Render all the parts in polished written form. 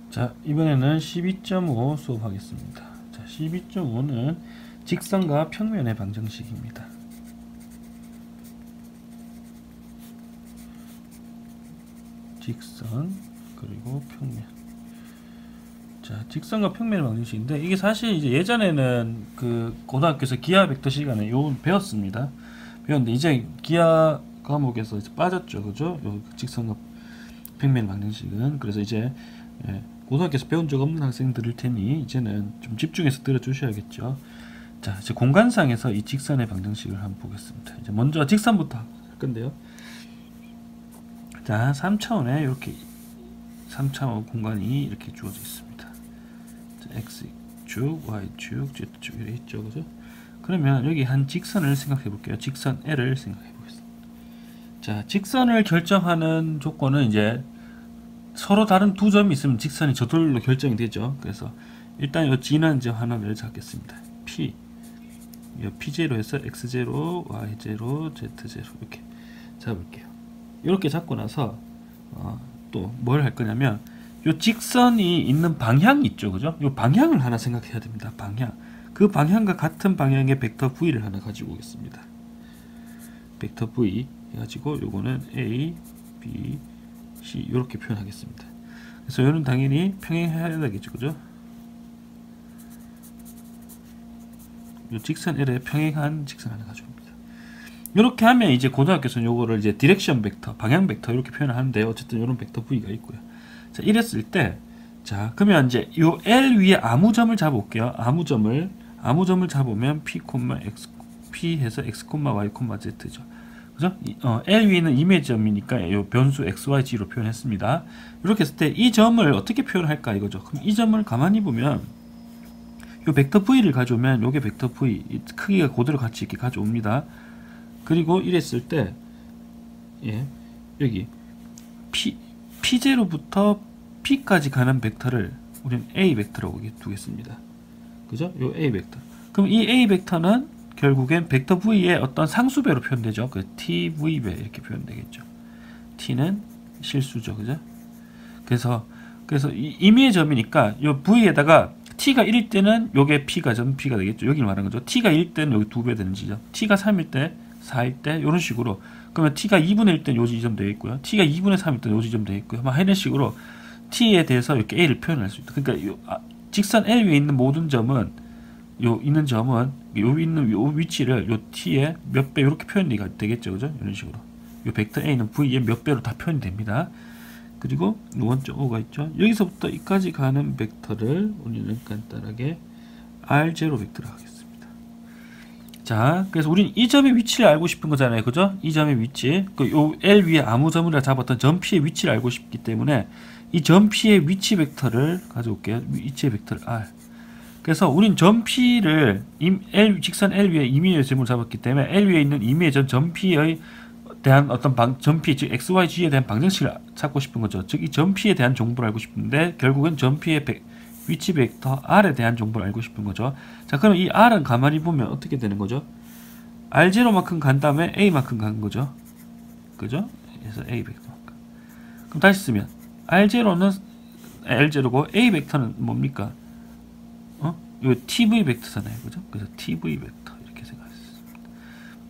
자, 이번에는 12.5 수업하겠습니다. 자, 12.5는 직선과 평면의 방정식입니다. 직선 그리고 평면. 자, 직선과 평면의 방정식인데 이게 사실 이제 예전에는 그 고등학교에서 기하 벡터 시간에 요 배웠습니다. 배웠는데 이제 기하 과목에서 이제 빠졌죠, 그죠? 요 직선과 평면 방정식은. 그래서 이제 고등학교에서 배운 적 없는 학생들일 테니 이제는 좀 집중해서 들어주셔야겠죠. 자, 이제 공간상에서 이 직선의 방정식을 한번 보겠습니다. 이제 먼저 직선부터 할 건데요. 자, 3차원에 이렇게 3차원 공간이 이렇게 주어져 있습니다. 자, x축, y축, z축 이렇게 있죠, 그죠? 그러면 여기 한 직선을 생각해 볼게요. 직선 L을 생각해 보겠습니다. 자, 직선을 결정하는 조건은 이제 서로 다른 두 점이 있으면 직선이 저절로 결정이 되죠. 그래서 일단 이 G는 이제 하나를 잡겠습니다. P, 이 P0 해서 X0, Y0, Z0 이렇게 잡을게요. 이렇게 잡고 나서 또 뭘 할 거냐면 이 직선이 있는 방향이 있죠, 그죠? 이 방향을 하나 생각해야 됩니다. 방향. 그 방향과 같은 방향의 벡터 V를 하나 가지고 오겠습니다. 벡터 V 해가지고 요거는 A, B, C 이렇게 표현하겠습니다. 그래서 이거는 당연히 평행해야 되겠죠, 그죠? 이 직선 L에 평행한 직선 하나 가져옵니다. 이렇게 하면 이제 고등학교에서는 요거를 이제 디렉션 벡터, 방향 벡터 이렇게 표현하는데 어쨌든 이런 벡터 V가 있고요. 자, 이랬을 때, 자, 그러면 이제 요 L 위에 아무 점을 잡아볼게요. 아무 점을 잡으면 P, X, P 해서 X, Y, Z죠. 그죠? L 위에는 이미지점이니까 요 변수 X, Y, G로 표현했습니다. 이렇게 했을 때 이 점을 어떻게 표현할까 이거죠. 그럼 이 점을 가만히 보면 요 벡터 V를 가져오면 요게 벡터 V, 크기가 그대로 같이 이렇게 가져옵니다. 그리고 이랬을 때, 예, 여기 P0부터 P까지 가는 벡터를 우리는 A 벡터라고 두겠습니다. 그죠? 요 A 벡터. 그럼 이 A 벡터는 결국엔 벡터 V의 어떤 상수배로 표현되죠. 그 TV배 이렇게 표현되겠죠. T는 실수죠, 그죠? 그래서 이 임의의 점이니까 요 V에다가 T가 1일 때는 요게 P가 전 P가 되겠죠. 여기를 말하는 거죠. T가 1일 때는 여기 2배 되는 지점. T가 3일 때, 4일 때 이런 식으로. 그러면 T가 2분의 1 때는 요 지점 되어 있고요. T가 2분의 3일 때는 요 지점 되어 있고요. 막 이런 식으로 T에 대해서 이렇게 A를 표현할 수 있다. 그러니까 요 직선 L 위에 있는 모든 점은 요 있는 요 위치를 요 T의 몇 배 이렇게 표현이 되겠죠, 그죠? 이런 식으로. 요 벡터 A는 V의 몇 배로 다 표현이 됩니다. 그리고 1.5가 있죠. 여기서부터 이까지 가는 벡터를 우리는 간단하게 R0 벡터로 하겠습니다. 자, 그래서 우리는 이 점의 위치를 알고 싶은 거잖아요, 그죠? 이 점의 위치, 요 L 위에 아무 점을 잡았던 점 P의 위치를 알고 싶기 때문에 이 점 P의 위치 벡터를 가져올게요. 위치 벡터를 R. 그래서 우린 점 P를 직선 L 위에 임의의 점을 잡았기 때문에 L 위에 있는 임의의 점 P에 대한 어떤 점 P, 즉 X, Y, G에 대한 방정식을 찾고 싶은 거죠. 즉 이 점 P에 대한 정보를 알고 싶은데 결국은 점 P의 위치 벡터 R에 대한 정보를 알고 싶은 거죠. 자, 그럼 이 R은 가만히 보면 어떻게 되는 거죠? R0만큼 간 다음에 A만큼 간 거죠. 그죠? 그래서 A 벡터만큼. 그럼 다시 쓰면 R0는 L0고 A 벡터는 뭡니까? 요 TV 벡터잖아요, 그죠? 그래서 TV 벡터 이렇게 생각했습니다.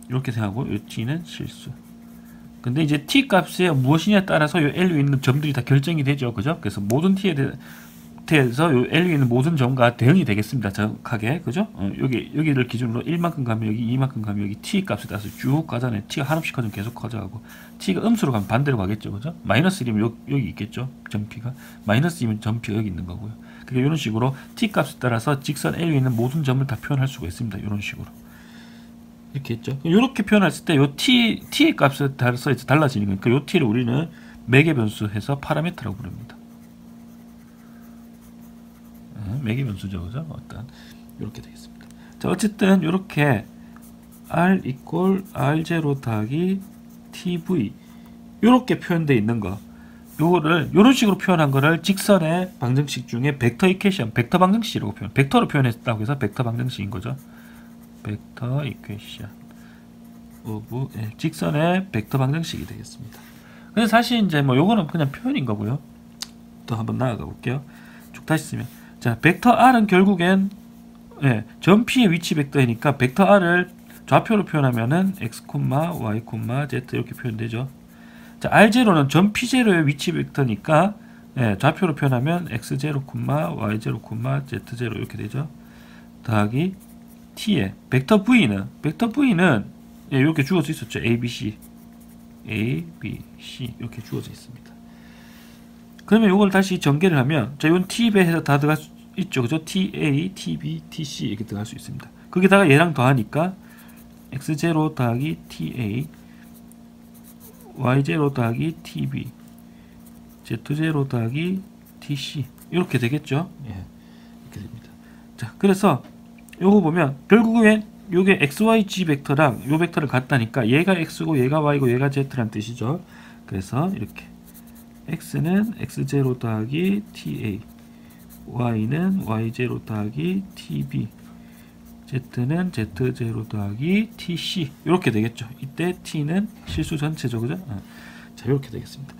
이렇게 생각하고 요 T는 실수. 근데 이제 T 값이 무엇이냐에 따라서 요 L 위에 있는 점들이 다 결정이 되죠, 그죠? 그래서 모든 T에 대해서 요 L 위에 있는 모든 점과 대응이 되겠습니다, 정확하게, 그죠? 여기를 기준으로 1만큼 가면 여기, 2만큼 가면 여기 T 값에 따라서 쭉 가잖아요. T가 한없이 커지면 계속 커져가고, T가 음수로 가면 반대로 가겠죠, 그죠? 마이너스 1이면 여기 있겠죠, 점 P가. 마이너스 2면 점 P가 여기 있는 거고요. 그러니까 이런 식으로 T 값에 따라서 직선 L 위에 있는 모든 점을 다 표현할 수가 있습니다. 이런 식으로. 이렇게 했죠. 이렇게 표현했을 때 요 T의 값에 따라서 이제 달라지는 거니까 요 T를 우리는 매개 변수 해서 파라미터라고 부릅니다. 매개 변수죠, 그죠? 일단 이렇게 되겠습니다. 자, 어쨌든 이렇게 R equal R0 더하기 TV 이렇게 표현되어 있는 거, 요거를 요런 식으로 표현한 거를 직선의 방정식 중에 벡터 이퀘이션, 벡터 방정식이라고 벡터로 표현했다고 해서 벡터 방정식인 거죠. 벡터 이퀘이션 오브 직선의 벡터 방정식이 되겠습니다. 근데 사실 이제 뭐 요거는 그냥 표현인 거고요. 또 한번 나아가 볼게요. 쭉 다시 쓰면 자 벡터 r은 결국엔 예, 점 P의 위치 벡터이니까 벡터 r을 좌표로 표현하면은 x, y, z 이렇게 표현되죠. 자 r0는 점 P0의 위치 벡터니까 예, 좌표로 표현하면 x0, y0, z0 이렇게 되죠. 더하기 t의 벡터 v는 예, 이렇게 주어져 있었죠. a, b, c 이렇게 주어져 있습니다. 그러면 이걸 다시 전개를 하면 자 이건 t배 해서 다 들어갈 수 있죠. 그죠? ta, tb, tc 이렇게 들어갈 수 있습니다. 거기다가 얘랑 더하니까 x0 더하기 ta, y0 더하기 tb, z0 더하기 tc 이렇게 되겠죠. 예, 이렇게 됩니다. 자, 그래서 요거 보면 결국엔 요게 xyg 벡터랑 요 벡터를 같다니까 얘가 x고 얘가 y고 얘가 z란 뜻이죠. 그래서 이렇게 x는 x0 더하기 ta, y는 y0 더하기 tb, z는 z0 더하기 tc 이렇게 되겠죠. 이때 t는 실수 전체죠. 그죠? 자, 이렇게 되겠습니다.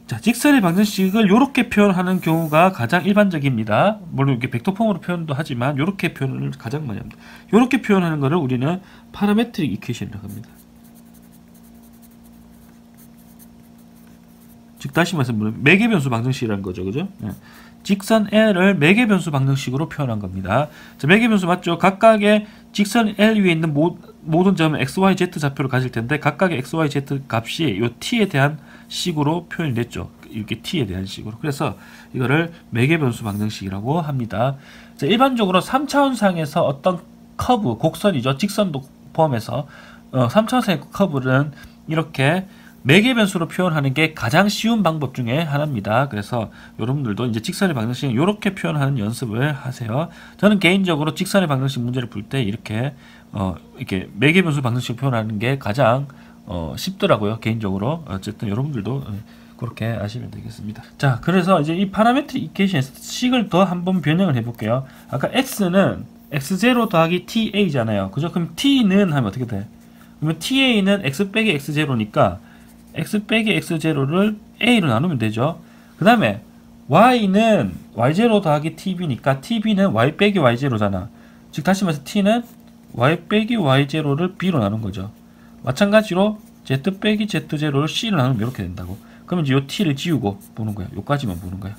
자, 직선의 방정식을 이렇게 표현하는 경우가 가장 일반적입니다. 물론 이렇게 벡터폼으로 표현도 하지만 이렇게 표현을 가장 많이 합니다. 이렇게 표현하는 것을 우리는 파라메트릭 이퀘이션이라고 합니다. 즉 다시 말해서 매개변수 방정식이라는 거죠. 그죠? 직선 L을 매개변수 방정식으로 표현한 겁니다. 자, 매개변수 맞죠? 각각의 직선 L 위에 있는 모든 점은 x, y, z 좌표를 가질 텐데 각각의 x, y, z 값이 이 t에 대한 식으로 표현이 됐죠. 이렇게 t에 대한 식으로. 그래서 이거를 매개변수 방정식이라고 합니다. 자, 일반적으로 3차원상에서 어떤 커브, 곡선이죠. 직선도 포함해서 3차원상의 커브는 이렇게 매개변수로 표현하는 게 가장 쉬운 방법 중에 하나입니다. 그래서 여러분들도 이제 직선의 방정식은 이렇게 표현하는 연습을 하세요. 저는 개인적으로 직선의 방정식 문제를 풀 때 이렇게 매개변수 방정식을 표현하는 게 가장 쉽더라고요. 개인적으로. 어쨌든 여러분들도 그렇게 아시면 되겠습니다. 자, 그래서 이제 이 파라메트릭 이퀘이션에서 식을 더 한번 변형을 해볼게요. 아까 x는 x0 더하기 ta잖아요. 그죠? 그럼 t는 하면 어떻게 돼? 그러면 ta는 x 빼기 x0니까 x 빼기 x0를 a로 나누면 되죠. 그 다음에 y는 y0 더하기 tb니까 tb는 y 빼기 y0잖아. 즉 다시 말해서 t는 y 빼기 y0를 b로 나눈 거죠. 마찬가지로 z 빼기 z0를 c로 나누면 이렇게 된다고. 그러면 이제 요 t를 지우고 보는 거야. 요까지만 보는 거야.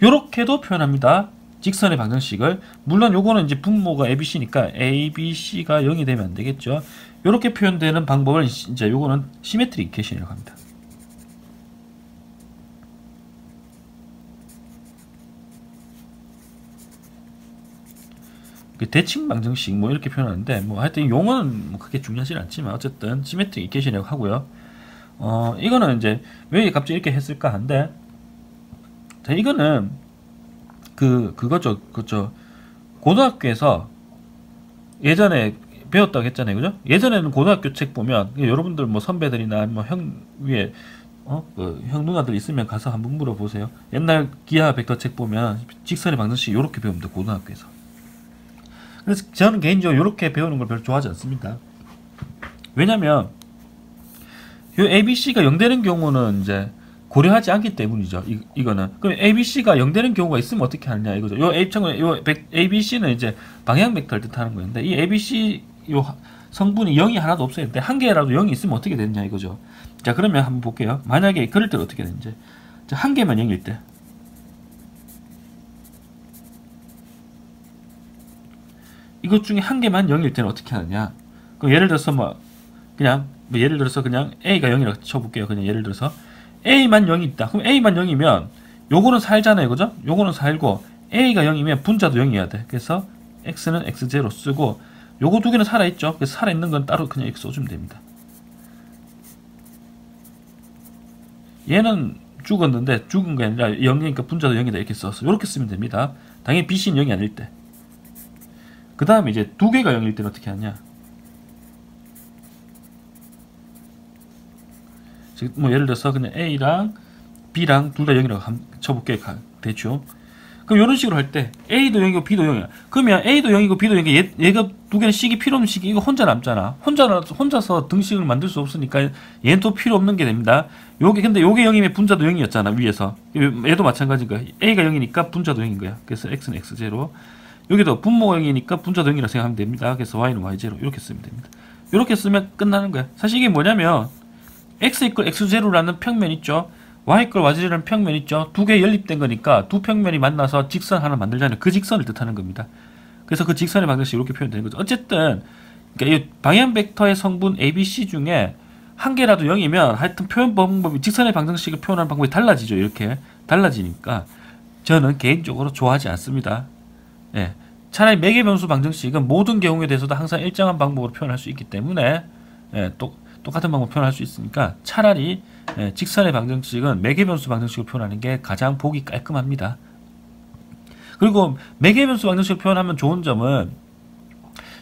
요렇게도 표현합니다. 직선의 방정식을. 물론 요거는 이제 분모가 ABC니까 ABC가 0이 되면 안 되겠죠. 요렇게 표현되는 방법을 이제 요거는 시메트릭 이퀘이션이라고 합니다. 대칭 방정식 뭐 이렇게 표현하는데 뭐 하여튼 용어는 뭐 그렇게 중요하진 않지만 어쨌든 시메트릭 이퀘이션이라고 하고요. 이거는 이제 왜 갑자기 이렇게 했을까 한데 자, 이거는 그거죠. 고등학교에서 예전에 배웠다고 했잖아요. 그죠? 예전에는 고등학교 책 보면 여러분들 뭐 선배들이나 뭐 형 위에 형 누나들 있으면 가서 한번 물어보세요. 옛날 기하 벡터 책 보면 직선의 방정식 이렇게 배웁니다. 고등학교에서. 그래서 저는 개인적으로 이렇게 배우는 걸 별로 좋아하지 않습니다. 왜냐면 이 ABC가 0되는 경우는 이제 고려하지 않기 때문이죠. 이거는. 그럼 ABC가 0되는 경우가 있으면 어떻게 하느냐 이거죠. 요 ABC는 이제 방향 벡터를 뜻하는 거였는데 이 ABC 요 성분이 0이 하나도 없어야 되는데 한 개라도 0이 있으면 어떻게 되느냐 이거죠. 자, 그러면 한번 볼게요. 만약에 그럴 때 어떻게 되는지. 자, 한 개만 0일 때. 이것 중에 한 개만 0일 때는 어떻게 하느냐. 그럼 예를 들어서 예를 들어서 그냥 A가 0이라고 쳐볼게요. 그냥 예를 들어서 A만 0이 있다. 그럼 A만 0이면 요거는 살잖아요. 그죠? 요거는 살고 A가 0이면 분자도 0이어야 돼. 그래서 X는 X0 쓰고 요거 두 개는 살아있죠. 그래서 살아있는 건 따로 그냥 X 써주면 됩니다. 얘는 죽었는데 죽은 게 아니라 0이니까 분자도 0이다 이렇게 써서 이렇게 쓰면 됩니다. 당연히 BC는 0이 아닐 때. 그 다음에 이제 두 개가 0일 때는 어떻게 하냐. 뭐 예를 들어서 그냥 A랑 B랑 둘 다 0이라고 쳐볼게요. 대충. 그럼 이런 식으로 할 때 A도 0이고 B도 0이야. 그러면 A도 0이고 B도 0이고 얘가 두 개는 식이 필요 없는 식이 이거 혼자 남잖아. 혼자서 등식을 만들 수 없으니까 얘는 또 필요 없는 게 됩니다. 근데 요게 0이면 분자도 0이었잖아 위에서. 얘도 마찬가지인 거야. A가 0이니까 분자도 0인 거야. 그래서 X는 X0. 여기도 분모가 0이니까 분자도 0이라고 생각하면 됩니다. 그래서 Y는 Y0 이렇게 쓰면 됩니다. 이렇게 쓰면 끝나는 거야. 사실 이게 뭐냐면 X 이퀄 X0라는 평면 있죠. Y 이퀄 Y0라는 평면 있죠. 두 개 연립된 거니까 두 평면이 만나서 직선 하나 만들자는 그 직선을 뜻하는 겁니다. 그래서 그 직선의 방정식이 이렇게 표현되는 거죠. 어쨌든 그러니까 이 방향 벡터의 성분 ABC 중에 한 개라도 0이면 하여튼 표현 방법이 직선의 방정식을 표현하는 방법이 달라지죠. 이렇게 달라지니까 저는 개인적으로 좋아하지 않습니다. 예. 차라리 매개 변수 방정식은 모든 경우에 대해서도 항상 일정한 방법으로 표현할 수 있기 때문에 똑같은 방법으로 표현할 수 있으니까 차라리 직선의 방정식은 매개 변수 방정식으로 표현하는 게 가장 보기 깔끔합니다. 그리고 매개 변수 방정식으로 표현하면 좋은 점은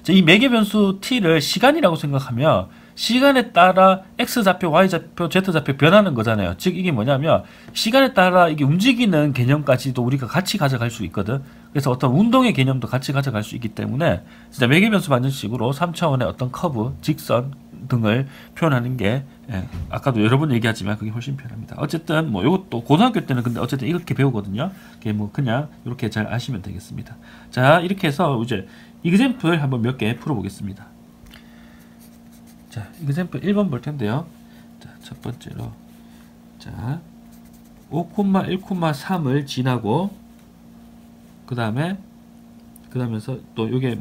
이 매개 변수 t를 시간이라고 생각하면 시간에 따라 x좌표, y좌표, z좌표 변하는 거잖아요. 즉 이게 뭐냐면 시간에 따라 이게 움직이는 개념까지도 우리가 같이 가져갈 수 있거든. 그래서 어떤 운동의 개념도 같이 가져갈 수 있기 때문에 진짜 매개 변수 방정식으로 3차원의 어떤 커브, 직선 등을 표현하는 게 아까도 여러 번 얘기하지만 그게 훨씬 편합니다. 어쨌든 뭐 이것도 고등학교 때는 근데 어쨌든 이렇게 배우거든요. 그게 뭐 그냥 이렇게 잘 아시면 되겠습니다. 자, 이렇게 해서 이제 이그젬플 한번 몇 개 풀어보겠습니다. 자, 이그젬플 1번 볼 텐데요. 자, 첫 번째로 자 5,1,3을 지나고 그다음에서 또 이게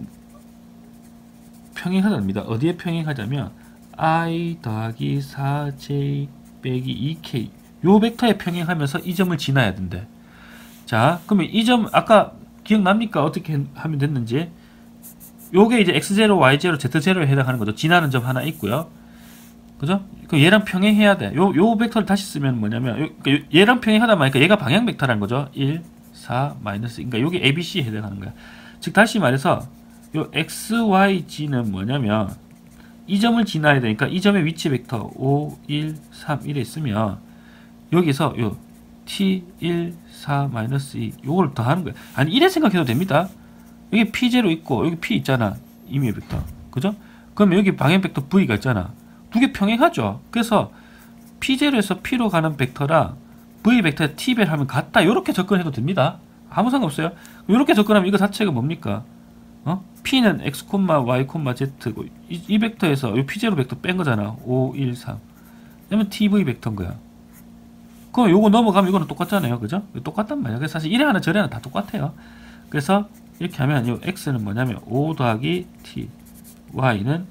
평행하답니다. 어디에 평행하자면 I 더하기 4J 빼기 2K 요 벡터에 평행하면서 이 점을 지나야 된대. 자, 그러면 이 점 아까 기억납니까? 어떻게 하면 됐는지. 요게 이제 X0, Y0, Z0에 해당하는 거죠. 지나는 점 하나 있고요. 그죠? 그 얘랑 평행해야 돼. 요 벡터를 다시 쓰면 뭐냐면 얘랑 평행하다 보니까 얘가 방향 벡터라는 거죠. 1, 4, 마이너스. 그러니까 요게 ABC에 해당하는 거야. 즉 다시 말해서 요 XYG는 뭐냐면 이 점을 지나야 되니까 이 점의 위치 벡터 5, 1, 3, 1에 있으면 여기서 요 T, 1, 4, 마이너스 2 요걸 더하는 거야. 아니 이래 생각해도 됩니다. 여기 P0 있고 여기 P 있잖아. 임의 벡터. 그죠? 그럼 여기 방향 벡터 V가 있잖아. 두 개 평행하죠. 그래서 P0에서 P로 가는 벡터랑 V 벡터의 T배를 하면 같다. 이렇게 접근해도 됩니다. 아무 상관없어요. 이렇게 접근하면 이거 자체가 뭡니까? P는 X, Y, Z고 이 벡터에서 이 P0 벡터 뺀 거잖아. 5, 1, 3. 그러면 TV 벡터인 거야. 그럼 요거 넘어가면 이거는 똑같잖아요. 그죠? 똑같단 말이야. 그래서 사실 이래 하나 저래 하나 다 똑같아요. 그래서 이렇게 하면 이 X는 뭐냐면 5 더하기 T, Y는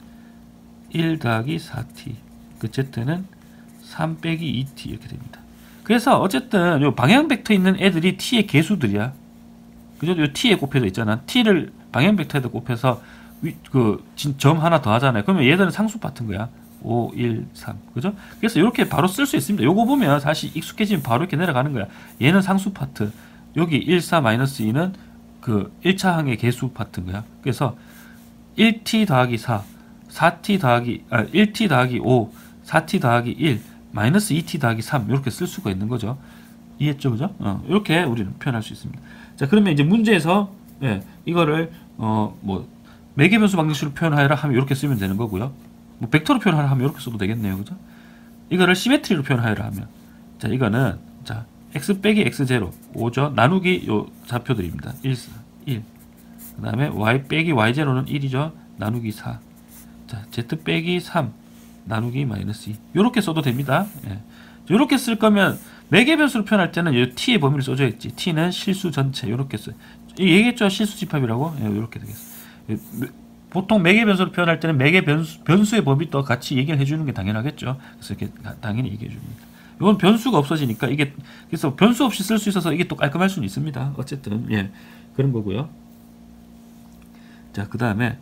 1 더하기 4T, 그 Z는 3 빼기 2T 이렇게 됩니다. 그래서 어쨌든 요 방향 벡터 있는 애들이 T의 개수들이야. 그죠? 요 T에 곱해져 있잖아. T를 방향 벡터에다 곱해서 점 하나 더 하잖아요. 그러면 얘들은 상수 파트인 거야. 5, 1, 3. 그죠? 그래서 이렇게 바로 쓸 수 있습니다. 요거 보면 사실 익숙해지면 바로 이렇게 내려가는 거야. 얘는 상수 파트. 여기 1, 4, 마이너스 2는 그 1차 항의 개수 파트인 거야. 그래서 1t 더하기 4, 1t 더하기 5, 4t 더하기 1, 마이너스 2t 더하기 3 이렇게 쓸 수가 있는 거죠. 이해했죠? 그죠? 이렇게 우리는 표현할 수 있습니다. 자, 그러면 이제 문제에서 이거를 뭐 매개변수 방정식으로 표현하여라 하면 이렇게 쓰면 되는 거고요. 뭐 벡터로 표현하라 하면 이렇게 써도 되겠네요. 그죠? 이거를 시메트리로 표현하여라 하면 자, 이거는 자, x 빼기 x0 5죠. 나누기 요 좌표들입니다. 1, 4, 1. 그 다음에 y 빼기 y0는 1이죠. 나누기 4. 자, z 빼기 3 나누기 마이너스 2. 요렇게 써도 됩니다. 요렇게 쓸 거면 매개변수로 표현할 때는 요 t의 범위를 써줘야겠지. t는 실수 전체 요렇게 써요. 얘기했죠? 실수 집합이라고. 요렇게 되겠어. 보통 매개변수로 표현할 때는 변수의 범위도 같이 얘기를 해주는 게 당연하겠죠. 그래서 이렇게 당연히 얘기해 줍니다. 이건 변수가 없어지니까 이게 그래서 변수 없이 쓸 수 있어서 이게 또 깔끔할 수는 있습니다. 어쨌든 그런 거고요. 자, 그 다음에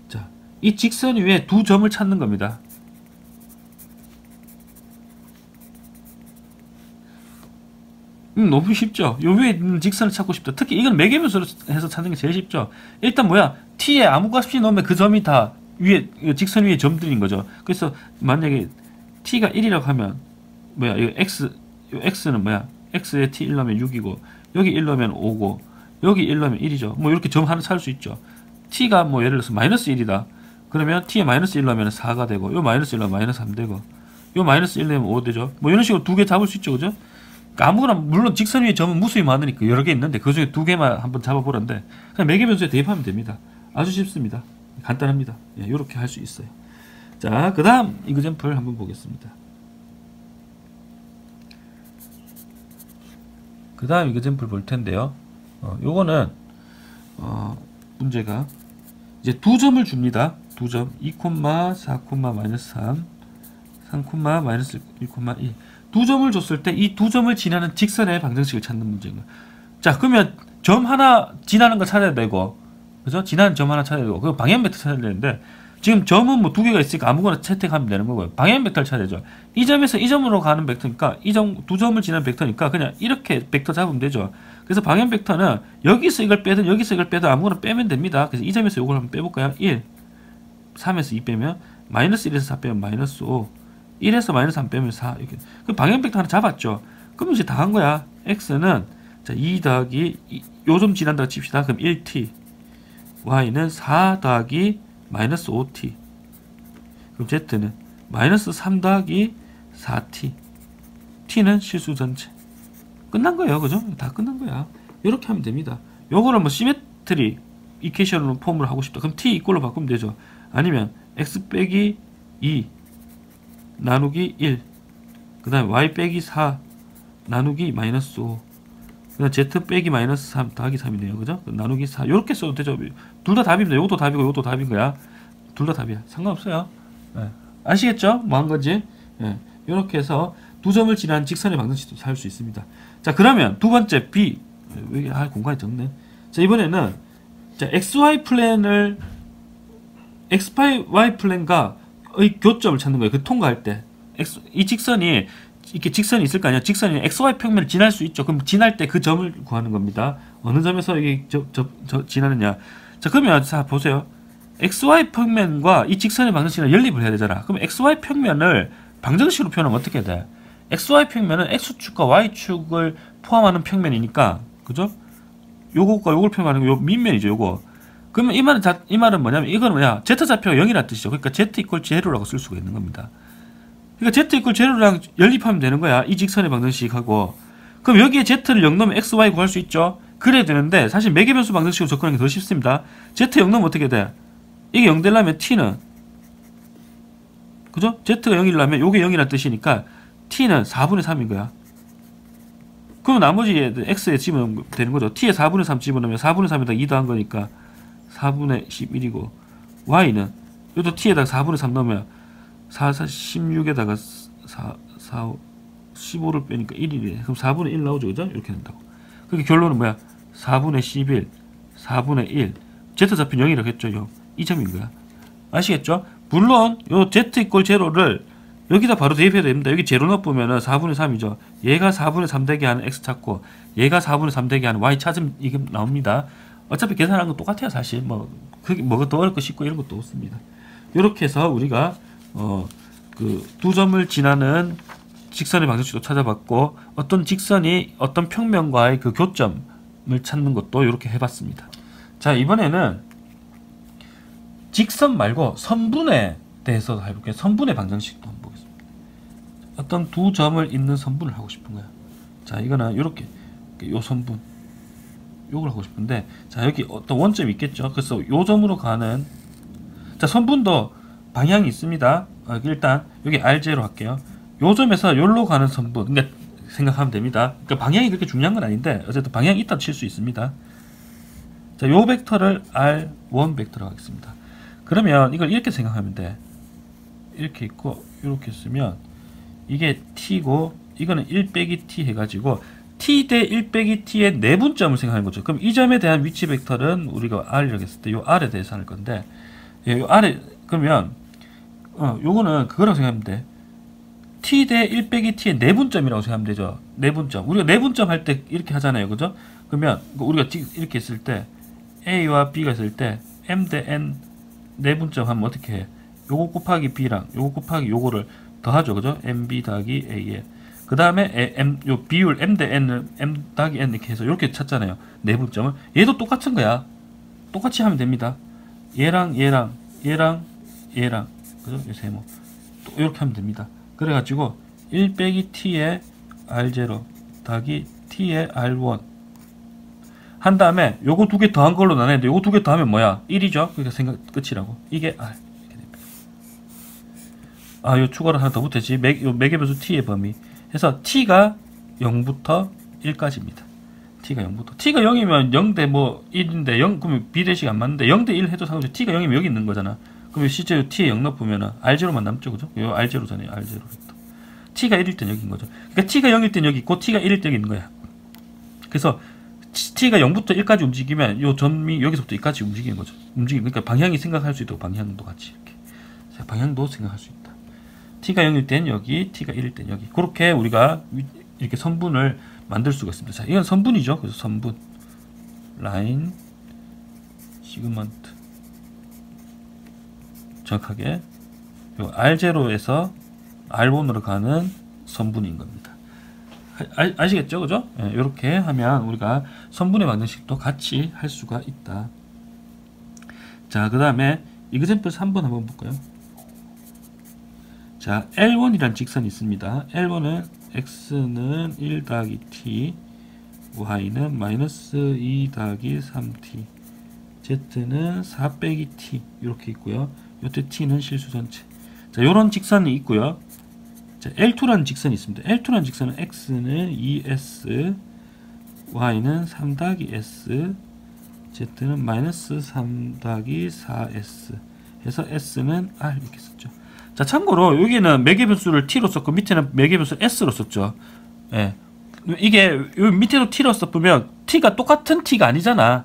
자, 이 직선 위에 두 점을 찾는 겁니다. 너무 쉽죠. 요 위에 있는 직선을 찾고 싶다. 특히 이건 매개변수로 해서 찾는 게 제일 쉽죠. 일단 뭐야, t에 아무 값이 넣으면 그 점이 다 위에 직선 위에 점들인 거죠. 그래서 만약에 t가 1이라고 하면 뭐야, 이거 x는 뭐야, x에 t 1 넣으면 6이고 여기 1 넣으면 5고 여기 1 넣으면 1이죠. 뭐 이렇게 점 하나 찾을 수 있죠. t가 뭐 예를 들어서 마이너스 1이다. 그러면 t에 마이너스 1 넣으면 4가 되고 요 마이너스 1 넣으면 마이너스 3 되고 요 마이너스 1 넣으면 5 되죠. 뭐 이런 식으로 두 개 잡을 수 있죠. 그죠? 그러니까 아무거나 물론 직선 위에 점은 무수히 많으니까 여러 개 있는데 그 중에 두 개만 한번 잡아보는데 그냥 매개 변수에 대입하면 됩니다. 아주 쉽습니다. 간단합니다. 예, 이렇게 할 수 있어요. 자, 그 다음 이그젠플 한번 보겠습니다. 그 다음 이그젠플 볼 텐데요. 요거는 문제가 이제 두 점을 줍니다. 두 점 2, 4, 마이너스 3, 3, 마이너스 1, 2. 두 점을 줬을 때 이 두 점을 지나는 직선의 방정식을 찾는 문제인가. 자, 그러면 점 하나 지나는 거 찾아야 되고, 그죠? 지나는 점 하나 찾아야 되고, 그 방향 벡터 찾아야 되는데, 지금 점은 뭐 두 개가 있으니까 아무거나 채택하면 되는 거고요. 방향 벡터를 찾아야 되죠. 이 점에서 이 점으로 가는 벡터니까, 두 점을 지나는 벡터니까 그냥 이렇게 벡터 잡으면 되죠. 그래서 방향 벡터는 여기서 이걸 빼든 여기서 이걸 빼든 아무거나 빼면 됩니다. 그래서 이 점에서 이걸 한번 빼볼까요? 1, 3에서 2 빼면, 마이너스 1에서 4 빼면 마이너스 5, 1에서 마이너스 3 빼면 4. 이렇게. 그 방향 벡터 하나 잡았죠. 그럼 이제 다 한 거야. x는 자, 2 더하기 요 점 지난다고 칩시다. 그럼 1t. y는 4 더하기 마이너스 5t. 그럼 z는 마이너스 3 더하기 4t. t는 실수 전체. 끝난 거예요. 그죠? 다 끝난 거야. 이렇게 하면 됩니다. 요거를 뭐 시메트리 이퀘이션으로 폼을 하고 싶다. 그럼 t 이꼴로 바꾸면 되죠. 아니면 x 빼기 2 나누기 1, 그 다음에 y 빼기 4 나누기 마이너스 5, 그 다음 z 빼기 마이너스 3 더하기 3이네요. 그죠? 나누기 4 요렇게 써도 되죠. 둘 다 답입니다. 요것도 답이고 요것도 답인 거야. 둘 다 답이야. 상관없어요. 예. 아시겠죠? 뭐 한 건지. 예. 요렇게 해서 두 점을 지난 직선의 방정식도 살 수 있습니다. 자, 그러면 두 번째 b. 왜 공간이 적네. 자, 이번에는 자, xy 플랜을 xy 플랜과 의 교점을 찾는 거예요. 그 통과할 때 이 직선이 이렇게 직선이 있을 거 아니야. 직선이 xy 평면을 지날 수 있죠. 그럼 지날 때 그 점을 구하는 겁니다. 어느 점에서 이게 지나느냐. 자, 그러면 자 보세요. xy 평면과 이 직선의 방정식을 연립을 해야 되잖아. 그럼 xy 평면을 방정식으로 표현하면 어떻게 돼? xy 평면은 x축과 y축을 포함하는 평면이니까, 그죠? 요거과 요걸 표현하는 거 요 밑면이죠. 요거. 그러면 이 말은 뭐냐면 이거는 뭐냐? z좌표가 0이라는 뜻이죠. 그러니까 z 이퀄 제로라고 쓸 수가 있는 겁니다. 그러니까 z 이퀄 제로랑 연립하면 되는 거야. 이 직선의 방정식하고. 그럼 여기에 z를 0 넣으면 xy 구할 수 있죠. 그래야 되는데 사실 매개변수 방정식으로 접근하는 게 더 쉽습니다. z 0 넣으면 어떻게 돼? 이게 0 되려면 t는, 그죠? z가 0이려면 요게 0이라는 뜻이니까 t는 4분의 3인 거야. 그럼 나머지 x에 집어넣으면 되는 거죠. t에 4분의 3 집어넣으면 4분의 3에다 2 더한 거니까 4분의 11이고, y는 이것도 t에다가 4분의 3 넣으면 4, 16에다가 15를 빼니까 1이래. 그럼 4분의 1 나오죠. 그죠? 이렇게 된다고. 그러니까 결론은 뭐야? 4분의 11, 4분의 1. z좌표 0이라고 했죠. 이 점인 거야. 아시겠죠? 물론 요 z 이퀄 제로를 여기다 바로 대입해야 됩니다. 여기 제로 넣어보면은 4분의 3이죠. 얘가 4분의 3 되게 하는 x 찾고 얘가 4분의 3 되게 하는 y 찾으면 이게 나옵니다. 어차피 계산하는 건 똑같아요. 사실 그게 뭐가 더 어렵고 쉽고 이런 것도 없습니다. 이렇게 해서 우리가 그 두 점을 지나는 직선의 방정식도 찾아봤고, 어떤 직선이 어떤 평면과의 그 교점을 찾는 것도 이렇게 해봤습니다. 자, 이번에는 직선 말고 선분에 대해서 해볼게요. 선분의 방정식도 한번 보겠습니다. 어떤 두 점을 잇는 선분을 하고 싶은 거야. 자, 이거는 이렇게 요 선분 요걸 하고 싶은데, 자, 여기 어떤 원점이 있겠죠. 그래서 요 점으로 가는, 자, 선분도 방향이 있습니다. 일단 여기 R0 할게요. 요 점에서 요로 가는 선분, 그러니까 생각하면 됩니다. 그러니까 방향이 그렇게 중요한 건 아닌데 어쨌든 방향이 있다 칠 수 있습니다. 자, 요 벡터를 R1 벡터로 하겠습니다. 그러면 이걸 이렇게 생각하면 돼. 이렇게 있고 이렇게 쓰면 이게 t고 이거는 1 빼기 t 해가지고 t 대 1 빼기 t의 내분점을 생각하는 거죠. 그럼 이 점에 대한 위치 벡터는 우리가 r이라고 했을 때 요 r에 대해서 할 건데, 요 r에 그러면 요거는 그거라고 생각하면 돼. t 대 1 빼기 t의 내분점이라고 생각하면 되죠. 내분점. 우리가 내분점 할 때 이렇게 하잖아요. 그죠? 그러면 우리가 이렇게 했을 때 a와 b가 있을 때 m 대 n 내분점 하면 어떻게 해? 요거 곱하기 b랑 요거 곱하기 요거를 더하죠. 그죠? mb 더하기 a에. 그 다음에 요 비율 m 대 n, m 더하기 n 이렇게 해서 이렇게 찾잖아요. 내분점을. 얘도 똑같은 거야. 똑같이 하면 됩니다. 얘랑 얘랑 얘랑 얘랑 그죠? 이 세모 또 이렇게 하면 됩니다. 그래가지고 1 빼기 t의 r0 더하기 t의 r1 한 다음에 요거 두 개 더한 걸로 나눴는데 요거 두 개 더하면 뭐야? 1이죠? 그러니까 생각 끝이라고. 이게 r 이렇게 됩니다. 요 추가로 하나 더 붙었지. 요 매개변수 t의 범위 해서 t가 0부터 1까지입니다. t가 0부터 t가 0이면 0대 뭐 1인데 0 그러면 비례식 안 맞는데 0대 1 해도 상관없이 t가 0이면 여기 있는 거잖아. 그럼 실제 t에 0 넣으면은 r0만 남죠, 그죠? 요 r0잖아요, r0. t가 1일 땐 여기인 거죠. 그러니까 t가 0일 땐 여기 있고 t가 1일 땐 여기 있는 거야. 그래서 t가 0부터 1까지 움직이면 요 점이 여기서부터 2까지 움직이는 거죠. 그러니까 방향이 생각할 수 있도록 방향도 같이 이렇게 방향도 생각할 수 있다. t가 0일 땐 여기, t가 1일 땐 여기. 그렇게 우리가 이렇게 선분을 만들 수가 있습니다. 자, 이건 선분이죠. 그래서 선분 라인 시그먼트 정확하게 요 R0에서 R1으로 가는 선분인 겁니다. 아시겠죠? 그죠? 예, 이렇게 하면 우리가 선분의 방정식도 같이 할 수가 있다. 자, 그 다음에 이그샘플 3번 한번 볼까요? 자, L1이란 직선이 있습니다. L1은 x는 1 더하기 t, y는 마이너스 2 더하기 3t, z는 4 빼기 t 이렇게 있고요. 요때 t는 실수 전체. 자, 요런 직선이 있고요. 자, L2라는 직선이 있습니다. L2라는 직선은 x는 2s, y는 3 더하기 s, z는 마이너스 3 더하기 4s 해서 s는 r 이렇게 썼죠. 자, 참고로 여기는 매개변수를 t로 썼고 밑에는 매개변수를 s로 썼죠. 예. 이게 요 밑에도 t로 썼으면 t가 똑같은 t가 아니잖아.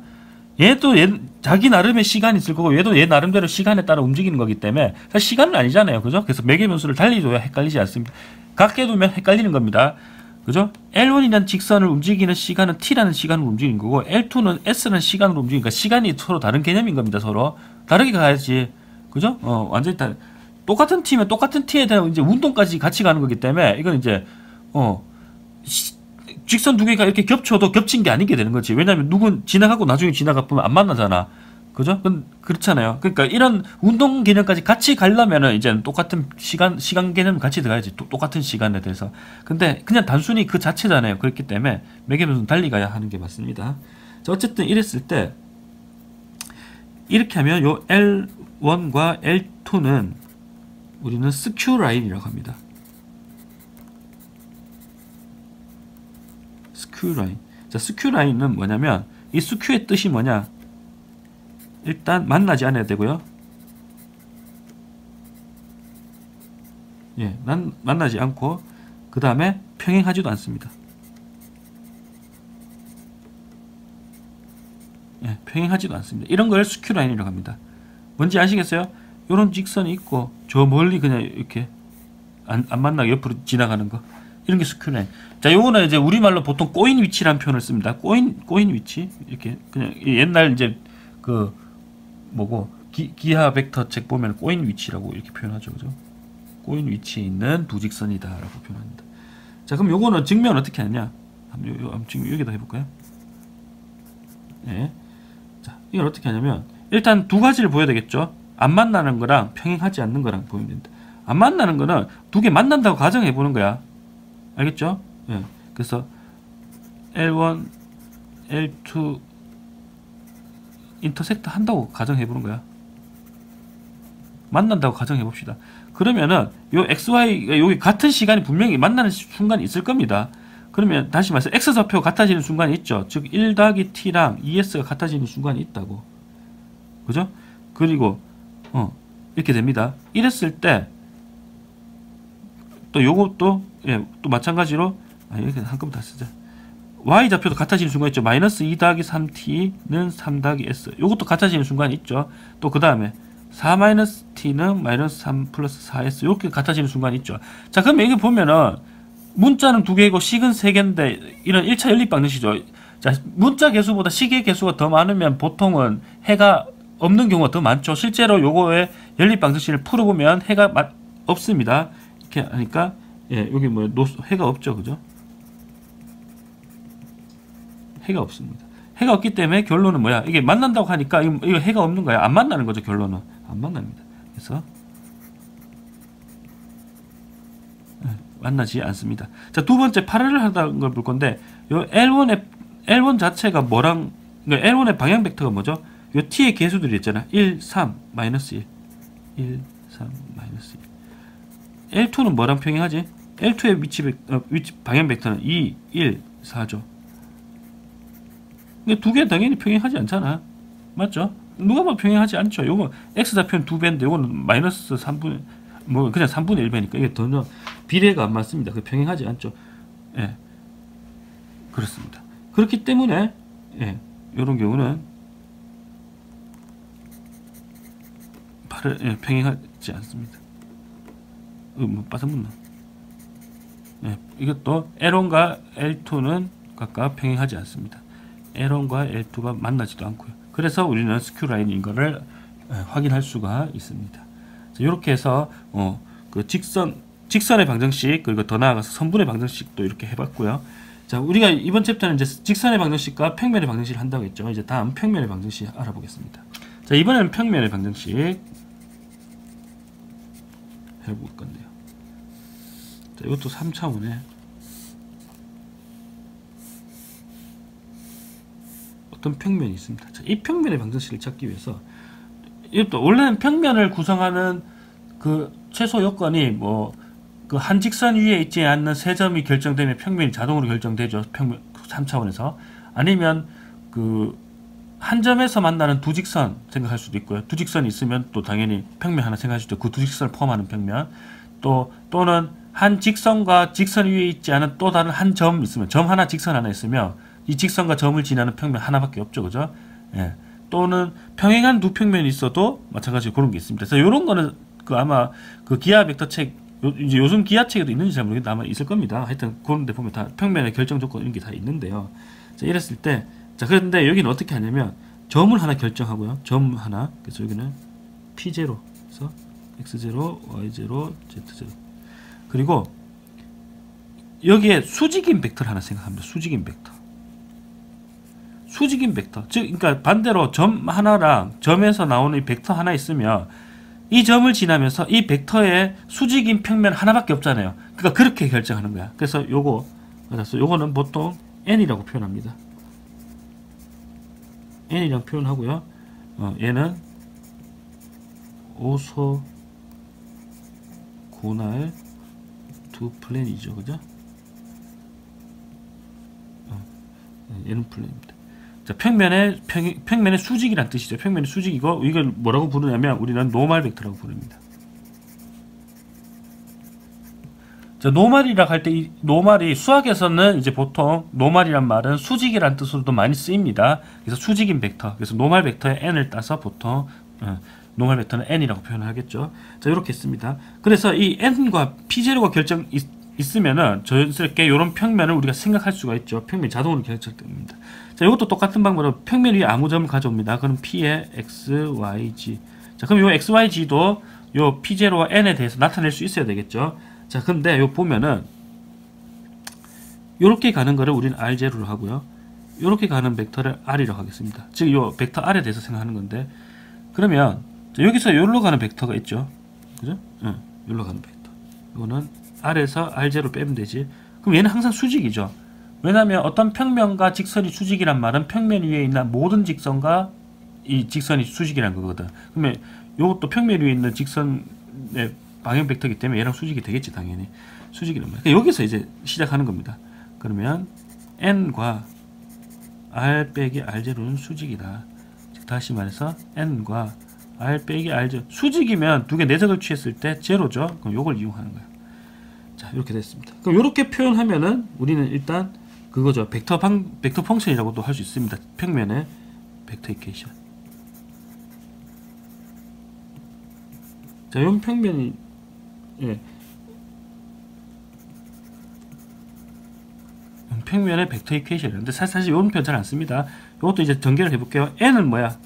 얘도 자기 나름의 시간이 있을 거고 얘도 얘 나름대로 시간에 따라 움직이는 거기 때문에 사실 시간은 아니잖아요. 그죠? 그래서 매개변수를 달리 둬야 헷갈리지 않습니다. 같게 두면 헷갈리는 겁니다. 그죠? L1이라는 직선을 움직이는 시간은 t라는 시간으로 움직이는 거고 L2는 s라는 시간으로 움직이니까 시간이 서로 다른 개념인 겁니다. 서로 다르게 가야지. 그죠? 완전히 똑같은 t면 똑같은 t에 대한 이제 운동까지 같이 가는 거기 때문에 이건 이제 직선 두 개가 이렇게 겹쳐도 겹친 게 아닌 게 되는 거지. 왜냐면 누군 지나가고 나중에 지나가 보면 안 만나잖아. 그죠? 그렇잖아요. 그러니까 이런 운동 개념까지 같이 가려면은 이제 똑같은 시간 개념 같이 들어가야지. 똑같은 시간에 대해서. 근데 그냥 단순히 그 자체잖아요. 그렇기 때문에 매개변수는 달리 가야 하는 게 맞습니다. 자, 어쨌든 이랬을 때 이렇게 하면 요 L1과 L2는 우리는 스큐 라인이라고 합니다. 스큐 라인. 자, 스큐 라인은 뭐냐면 이 스큐의 뜻이 뭐냐? 일단 만나지 않아야 되고요. 예, 만나지 않고 그 다음에 평행하지도 않습니다. 예, 평행하지도 않습니다. 이런 걸 스큐 라인이라고 합니다. 뭔지 아시겠어요? 요런 직선이 있고 저 멀리 그냥 이렇게 안 만나게 옆으로 지나가는 거. 이런 게 스큐 라인. 자, 요거는 이제 우리말로 보통 꼬인 위치라는 표현을 씁니다. 꼬인 위치. 이렇게 그냥 옛날 이제 그 뭐고 기하 벡터 책 보면 꼬인 위치라고 이렇게 표현하죠. 그죠? 꼬인 위치에 있는 두 직선이다라고 표현합니다. 자, 그럼 요거는 증명은 어떻게 하느냐? 한번 지금 여기다 해 볼까요? 예. 자, 이걸 어떻게 하냐면 일단 두 가지를 보여야 되겠죠? 안 만나는 거랑 평행하지 않는 거랑 보이면 됩니다. 안 만나는 거는 두 개 만난다고 가정해 보는 거야. 알겠죠? 예. 그래서 L1, L2 인터섹트 한다고 가정해 보는 거야. 만난다고 가정해 봅시다. 그러면은 요 XY가 여기 같은 시간이 분명히 만나는 순간이 있을 겁니다. 그러면 다시 말해서 X좌표 같아지는 순간이 있죠. 즉 1 더하기 T랑 ES가 같아지는 순간이 있다고. 그죠? 그리고 이렇게 됩니다. 이랬을 때 또 요것도 또 마찬가지로 이렇게 한꺼번에 다 쓰자. Y좌표도 같아지는 순간 있죠. 마이너스 2 더하기 3T는 3 더하기 S. 요것도 같아지는 순간이 있죠. 또 그 다음에 4 마이너스 T는 마이너스 3 플러스 4S. 이렇게 같아지는 순간이 있죠. 자, 그럼 여기 보면은 문자는 두 개이고 식은 세 개인데 이런 1차 연립 방정식이죠. 자, 문자 개수보다 식의 개수가 더 많으면 보통은 해가 없는 경우가 더 많죠. 실제로 요거의 연립 방정식을 풀어보면 해가 없습니다. 이렇게 하니까 예, 여기 뭐 해가 없죠, 그죠? 해가 없습니다. 해가 없기 때문에 결론은 뭐야? 이게 만난다고 하니까 이거 해가 없는 거야. 안 만나는 거죠, 결론은. 안 만납니다. 그래서 만나지 않습니다. 자, 두 번째 패러렐 하다는 걸 볼 건데, 요 L1 자체가 뭐랑, 그러니까 L1의 방향 벡터가 뭐죠? 요 t의 개수들이 있잖아. 1, 3, 마이너스 1. 1, 3, 마이너스 1. L2는 뭐랑 평행하지? L2의 위치 방향 벡터는 2, 1, 4죠. 근데 두 개 당연히 평행하지 않잖아. 맞죠? 누가 봐도 평행하지 않죠. 요거 x좌표는 2배인데 요거는 마이너스 3분, 뭐 그냥 3분의 1배니까 이게 전혀 비례가 안 맞습니다. 그 평행하지 않죠. 예, 그렇습니다. 그렇기 때문에 예, 요런 경우는 평행하지 않습니다. 뭐 빠져붙나? 예, 이것도 L1과 L2는 각각 평행하지 않습니다. L1과 L2가 만나지도 않고요. 그래서 우리는 스큐 라인인 거를 확인할 수가 있습니다. 이렇게 해서 그 직선의 방정식, 그리고 더 나아가서 선분의 방정식도 이렇게 해봤고요. 자, 우리가 이번 챕터는 이제 직선의 방정식과 평면의 방정식을 한다고 했죠. 이제 다음 평면의 방정식 알아보겠습니다. 자, 이번에는 평면의 방정식 해볼 건데요. 자, 이것도 3차원의 어떤 평면이 있습니다. 자, 이 평면의 방정식을 찾기 위해서 이것도 원래는 평면을 구성하는 그 최소 요건이 뭐 그 한 직선 위에 있지 않는 세 점이 결정되면 평면이 자동으로 결정되죠. 평면 3차원에서. 아니면 그 한 점에서 만나는 두 직선 생각할 수도 있고요. 두 직선이 있으면 또 당연히 평면 하나 생각할 수도 있고, 그 두 직선을 포함하는 평면. 또는 한 직선과 직선 위에 있지 않은 또 다른 한 점 있으면, 점 하나 직선 하나 있으면 이 직선과 점을 지나는 평면 하나밖에 없죠. 그죠? 예. 또는 평행한 두 평면이 있어도 마찬가지로 그런 게 있습니다. 그래서 이런 거는 그 아마 그 기하 벡터 책, 이제 요즘 기하 책에도 있는지 잘 모르겠는데 아마 있을 겁니다. 하여튼 그런 데 보면 다 평면의 결정 조건 이런 게 다 있는데요. 자, 이랬을 때, 자, 그런데 여기는 어떻게 하냐면 점을 하나 결정하고요. 점 하나. 그래서 여기는 P0, 그래서 X0, Y0, Z0. 그리고 여기에 수직인 벡터를 하나 생각합니다. 수직인 벡터. 수직인 벡터. 즉, 그러니까 반대로 점 하나랑 점에서 나오는 이 벡터 하나 있으면 이 점을 지나면서 이 벡터의 수직인 평면 하나밖에 없잖아요. 그러니까 그렇게 결정하는 거야. 그래서 요거는 보통 n이라고 표현합니다. n이라고 표현하고요. 얘는 오소고날 두 플랜이죠. 그죠? 얘는 플랜입니다. 자, 평면의 수직이란 뜻이죠. 평면의 수직이고, 이걸 뭐라고 부르냐면 우리는 노멀 벡터라고 부릅니다. 자, 노멀이라고 할 때 이 노멀이 수학에서는 이제 보통 노멀이란 말은 수직이란 뜻으로도 많이 쓰입니다. 그래서 수직인 벡터, 그래서 노멀 벡터의 n을 따서 보통 노멀 벡터는 n이라고 표현을 하겠죠. 자, 이렇게 했습니다. 그래서 이 n과 p0가 결정 있으면은 자연스럽게 이런 평면을 우리가 생각할 수가 있죠. 평면이 자동으로 결정됩니다. 자, 이것도 똑같은 방법으로 평면 위에 아무 점을 가져옵니다. 그럼 P의 X, Y, G. 자, 그럼 요 X, Y, G도 요 P0와 N에 대해서 나타낼 수 있어야 되겠죠. 자, 근데 요 보면은 요렇게 가는 거를 우리는 R0로 하고요. 요렇게 가는 벡터를 R이라고 하겠습니다. 즉, 요 벡터 R에 대해서 생각하는 건데, 그러면 여기서 요로 가는 벡터가 있죠. 그죠? 응, 요로 가는 벡터. 이거는 R에서 R0 빼면 되지. 그럼 얘는 항상 수직이죠. 왜냐하면 어떤 평면과 직선이 수직이란 말은 평면 위에 있는 모든 직선과 이 직선이 수직이란 거거든. 그러면 이것도 평면 위에 있는 직선의 방향 벡터이기 때문에 얘랑 수직이 되겠지, 당연히. 수직이란 말이야. 그러니까 여기서 이제 시작하는 겁니다. 그러면 n과 r 빼기 r0는 수직이다. 즉 다시 말해서 n과 r 빼기 r0 수직이면 두 개 내적을 취했을 때 제로죠. 그럼 요걸 이용하는 거야. 자, 이렇게 됐습니다. 그럼 이렇게 표현하면은 우리는 일단 그거죠. 벡터 펑션이라고도 할 수 있습니다. 평면의 벡터 이퀘이션. 자, 이 평면이 평면의 벡터 이퀘이션인데 사실 이런 표현 잘 안 씁니다. 이것도 이제 전개를 해볼게요. n은 뭐야?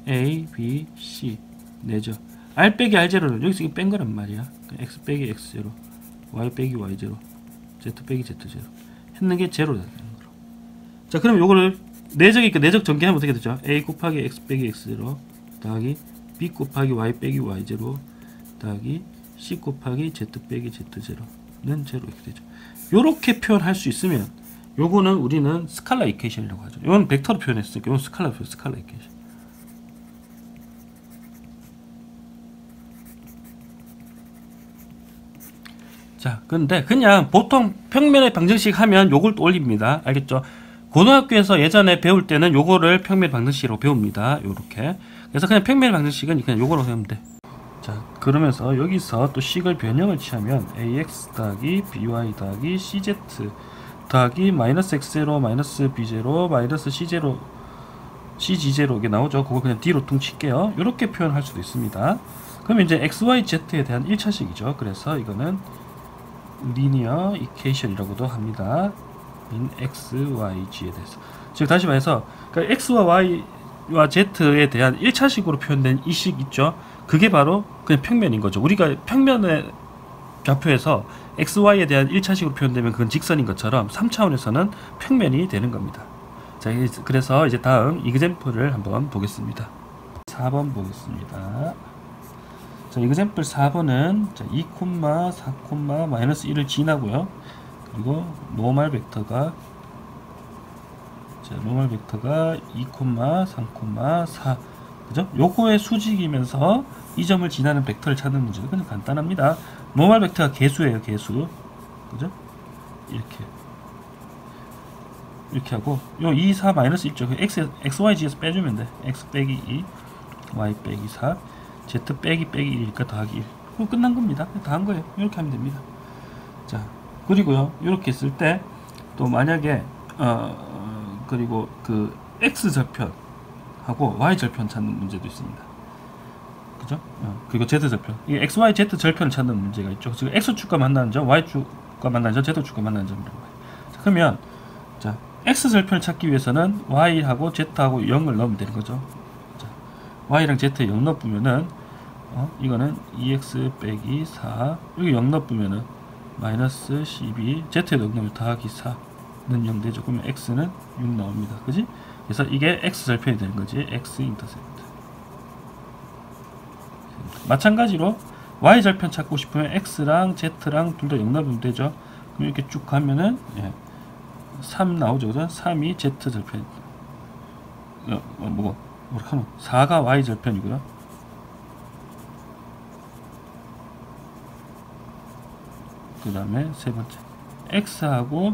a, b, c 네죠. r 빼기 r0는 여기서 뺀 거란 말이야. x 빼기 x0 y 빼기 y0 z 빼기 z0 했는 게 제로가 되는 거로. 자, 그럼 요거를 내적이니까 내적 전개하면 어떻게 되죠? a 곱하기 x 빼기 x0 더하기 b 곱하기 y 빼기 y0 더하기 c 곱하기 z 빼기 z0는 제로 이렇게 되죠. 요렇게 표현할 수 있으면 요거는 우리는 스칼라 이퀘이션이라고 하죠. 이건 벡터로 표현했으니까 이건 스칼라 이퀘이션. 자, 근데 그냥 보통 평면의 방정식 하면 요걸 또 올립니다. 알겠죠? 고등학교에서 예전에 배울 때는 요거를 평면 방정식으로 배웁니다. 요렇게. 그래서 그냥 평면 방정식은 그냥 요거로 하면 돼. 자, 그러면서 여기서 또 식을 변형을 취하면 ax 더하기 by 더하기 cz 더하기 마이너스 x0 마이너스 b0 마이너스 c0 cg0 이게 나오죠. 그거 그냥 d로 퉁칠게요. 이렇게 표현할 수도 있습니다. 그러면 이제 x, y, z에 대한 1차식이죠. 그래서 이거는 리니어 이퀘이션이라고도 합니다. in x, y, g에 대해서. 즉 다시 말해서 그러니까 x와 y와 z에 대한 1차식으로 표현된 이 식 있죠. 그게 바로 그냥 평면인 거죠. 우리가 평면의 좌표에서 x, y에 대한 1차식으로 표현되면 그건 직선인 것처럼 3차원에서는 평면이 되는 겁니다. 자, 그래서 이제 다음 이그젬플을 한번 보겠습니다. 4번 보겠습니다. 자, 이그젬플 4번은 2, 4, 마이너스 1을 지나고요. 그리고 노멀 벡터가 2, 3, 4 그죠? 요거의 수직이면서 이 점을 지나는 벡터를 찾는 문제도 그냥 간단합니다. 노멀 벡터가 개수예요, 개수. 그죠? 이렇게 하고 요 2, 4, 마이너스 1죠. x, y, g에서 빼주면 돼. x 빼기 2, y 빼기 4, z 빼기 1이니까 더하기 1. 그럼 끝난 겁니다. 다 한 거예요. 이렇게 하면 됩니다. 자, 그리고요, 이렇게 했을 때 또 만약에 그리고 그 x 절편하고 y 절편 찾는 문제도 있습니다. 그죠? 그리고 z 절편. 이 x, y, z 절편을 찾는 문제가 있죠. 지금 x축과 만나는 점, y축과 만나는 점, z축과 만나는 점이라고 해요. 자, 그러면 자, x 절편을 찾기 위해서는 y하고 z하고 0을 넣으면 되는 거죠. 자, y랑 z에 0 넣으면은 이거는 2x 빼기 4 여기 0 넣으면은 마이너스 12 z에 0 넣으면 더하기 4는 0 되죠. 그러면 x는 6 나옵니다. 그지? 그래서 이게 x 절편이 되는 거지. x 인터셉트. 마찬가지로 y 절편 찾고 싶으면 x랑 z랑 둘 다 0 넣으면 되죠. 그럼 이렇게 쭉 가면은 3 나오죠. 그죠? 3이 z 절편. 뭐고? 4가 y 절편이고요. 그 다음에 세 번째 x하고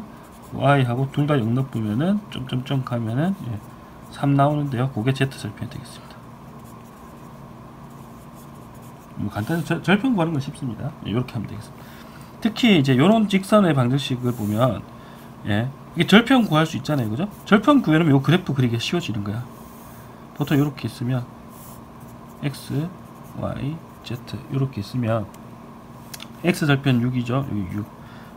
y하고 둘 다 0 넣으면은 점점점 가면은 3 나오는데요. 그게 z 절편이 되겠습니다. 간단히 절편 구하는 건 쉽습니다. 이렇게 하면 되겠습니다. 특히 이제 이런 직선의 방정식을 보면 이게 절편 구할 수 있잖아요. 그죠? 절편 구하면 이 그래프 그리기가 쉬워지는 거야. 보통 이렇게 있으면 x, y, z 이렇게 있으면 x 절편 6이죠. 여기 6.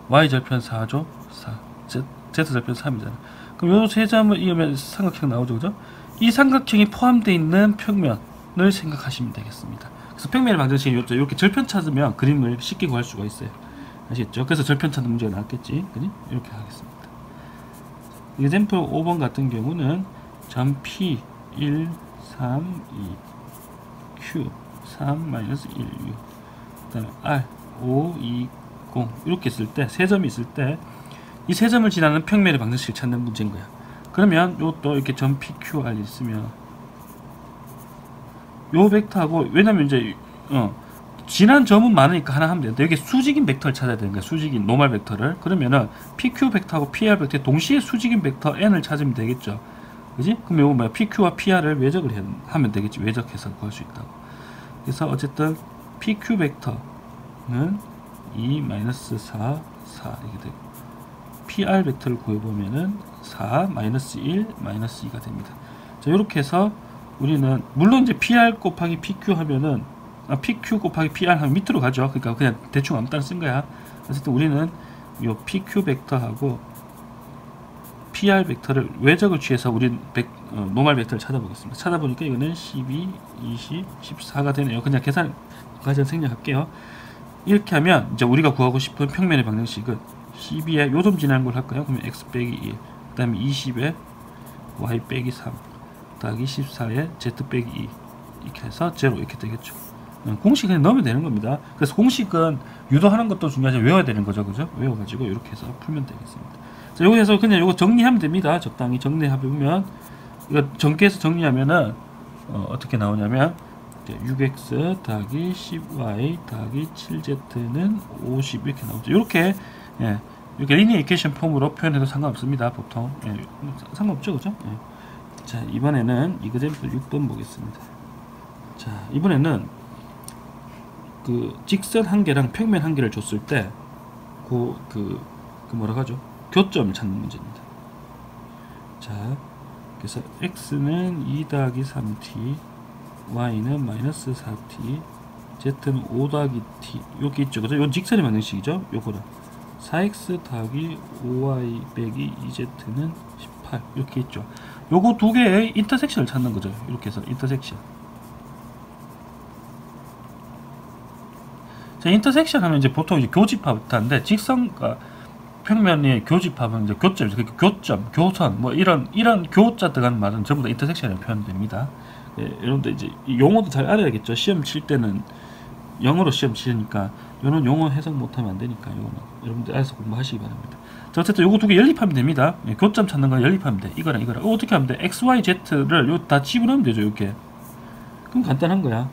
y 절편 4죠. 4. z 절편 3이잖아. 그럼 요 세 점을 이으면 삼각형 나오죠. 그죠? 이 삼각형이 포함되어 있는 평면을 생각하시면 되겠습니다. 그래서 평면의 방정식이 이렇게 절편 찾으면 그림을 쉽게 구할 수가 있어요. 아시겠죠? 그래서 절편 찾는 문제가 나왔겠지. 그지? 이렇게 하겠습니다. example 5번 같은 경우는 점 P 1, 3, 2, Q 3, 마이너스 1, 6 그 다음에 R 5, 2, 0 이렇게 있을 때 세 점이 있을 때 이 세 점을 지나는 평면의 방정식을 찾는 문제인 거야. 그러면 요것도 이렇게 점 PQR 있으면 요 벡터하고 왜냐면 이제 지난 점은 많으니까 하나 하면 되는데 여기 수직인 벡터를 찾아야 되는 거야. 수직인 노멀 벡터를. 그러면은 PQ 벡터하고 PR 벡터에 동시에 수직인 벡터 N을 찾으면 되겠죠. 그지? 그럼 요거 뭐야? PQ와 PR을 외적을 하면 되겠지. 외적해서 구할 수 있다고. 그래서 어쨌든 PQ 벡터는 2, 마이너스 4, 4 이렇게 되고 PR 벡터를 구해보면은 4, 마이너스 1, 마이너스 2가 됩니다. 자, 요렇게 해서 우리는 물론 이제 PR 곱하기 PQ 하면은 PQ 곱하기 PR 하면 밑으로 가죠. 그러니까 그냥 대충 아무 따라 쓴 거야. 어쨌든 우리는 요 PQ 벡터하고 PR 벡터를 외적을 취해서 우리 노멀 벡터를 찾아보겠습니다. 찾아보니까 이거는 12, 20, 14가 되네요. 그냥 계산 과정 생략할게요. 이렇게 하면 이제 우리가 구하고 싶은 평면의 방정식은 12에 요점 지나는 걸 할까요? 그러면 x 빼기 1, 그 다음에 20에 y 빼기 3 더하기 14에 z 빼기 2 이렇게 해서 0 이렇게 되겠죠. 공식 그냥 넣으면 되는 겁니다. 그래서 공식은 유도하는 것도 중요하지만 외워야 되는 거죠. 그죠? 외워가지고 이렇게 해서 풀면 되겠습니다. 자, 여기서 그냥 요거 정리하면 됩니다. 적당히 정리해보면, 이거 전개해서 정리하면은, 어떻게 나오냐면, 6x 더하기 10y 더하기 7z는 50 이렇게 나오죠. 이렇게, 예, 이렇게 리니어 이퀘이션 폼으로 표현해도 상관없습니다. 보통. 예, 상관없죠. 그죠? 예. 자, 이번에는 이그젬플 6번 보겠습니다. 자, 이번에는 그 직선 한 개랑 평면 한 개를 줬을 때 그 뭐라고 하죠? 교점을 찾는 문제입니다. 자, 그래서 x는 2 더하기 3t, y는 마이너스 4t, z는 5 더하기 t 여기 있죠. 그죠? 이건 직선의 방정식이죠. 요거는 4x 더하기 5y 빼기 2z는 18 이렇게 있죠. 요거 두 개의 인터섹션을 찾는 거죠. 이렇게 해서 인터섹션. 자, 인터섹션 하면 이제 보통 이제 교집합인데, 직선과 평면의 교집합은 이제 교점이죠. 그러니까 교점, 교선, 뭐 이런 교자 들어가는 말은 전부 다 인터섹션으로 표현됩니다. 예, 여러분들 이제 이 용어도 잘 알아야겠죠. 시험 칠 때는 영어로 시험 치니까 이런 용어 해석 못하면 안 되니까 이거는 여러분들 알아서 공부하시기 바랍니다. 자, 어쨌든 요거 두 개 연립하면 됩니다. 예, 교점 찾는 건 연립하면 돼. 이거랑 이거랑. 어떻게 하면 돼? x, y, z를 요 다 집어넣으면 되죠. 이렇게. 그럼 간단한 거야.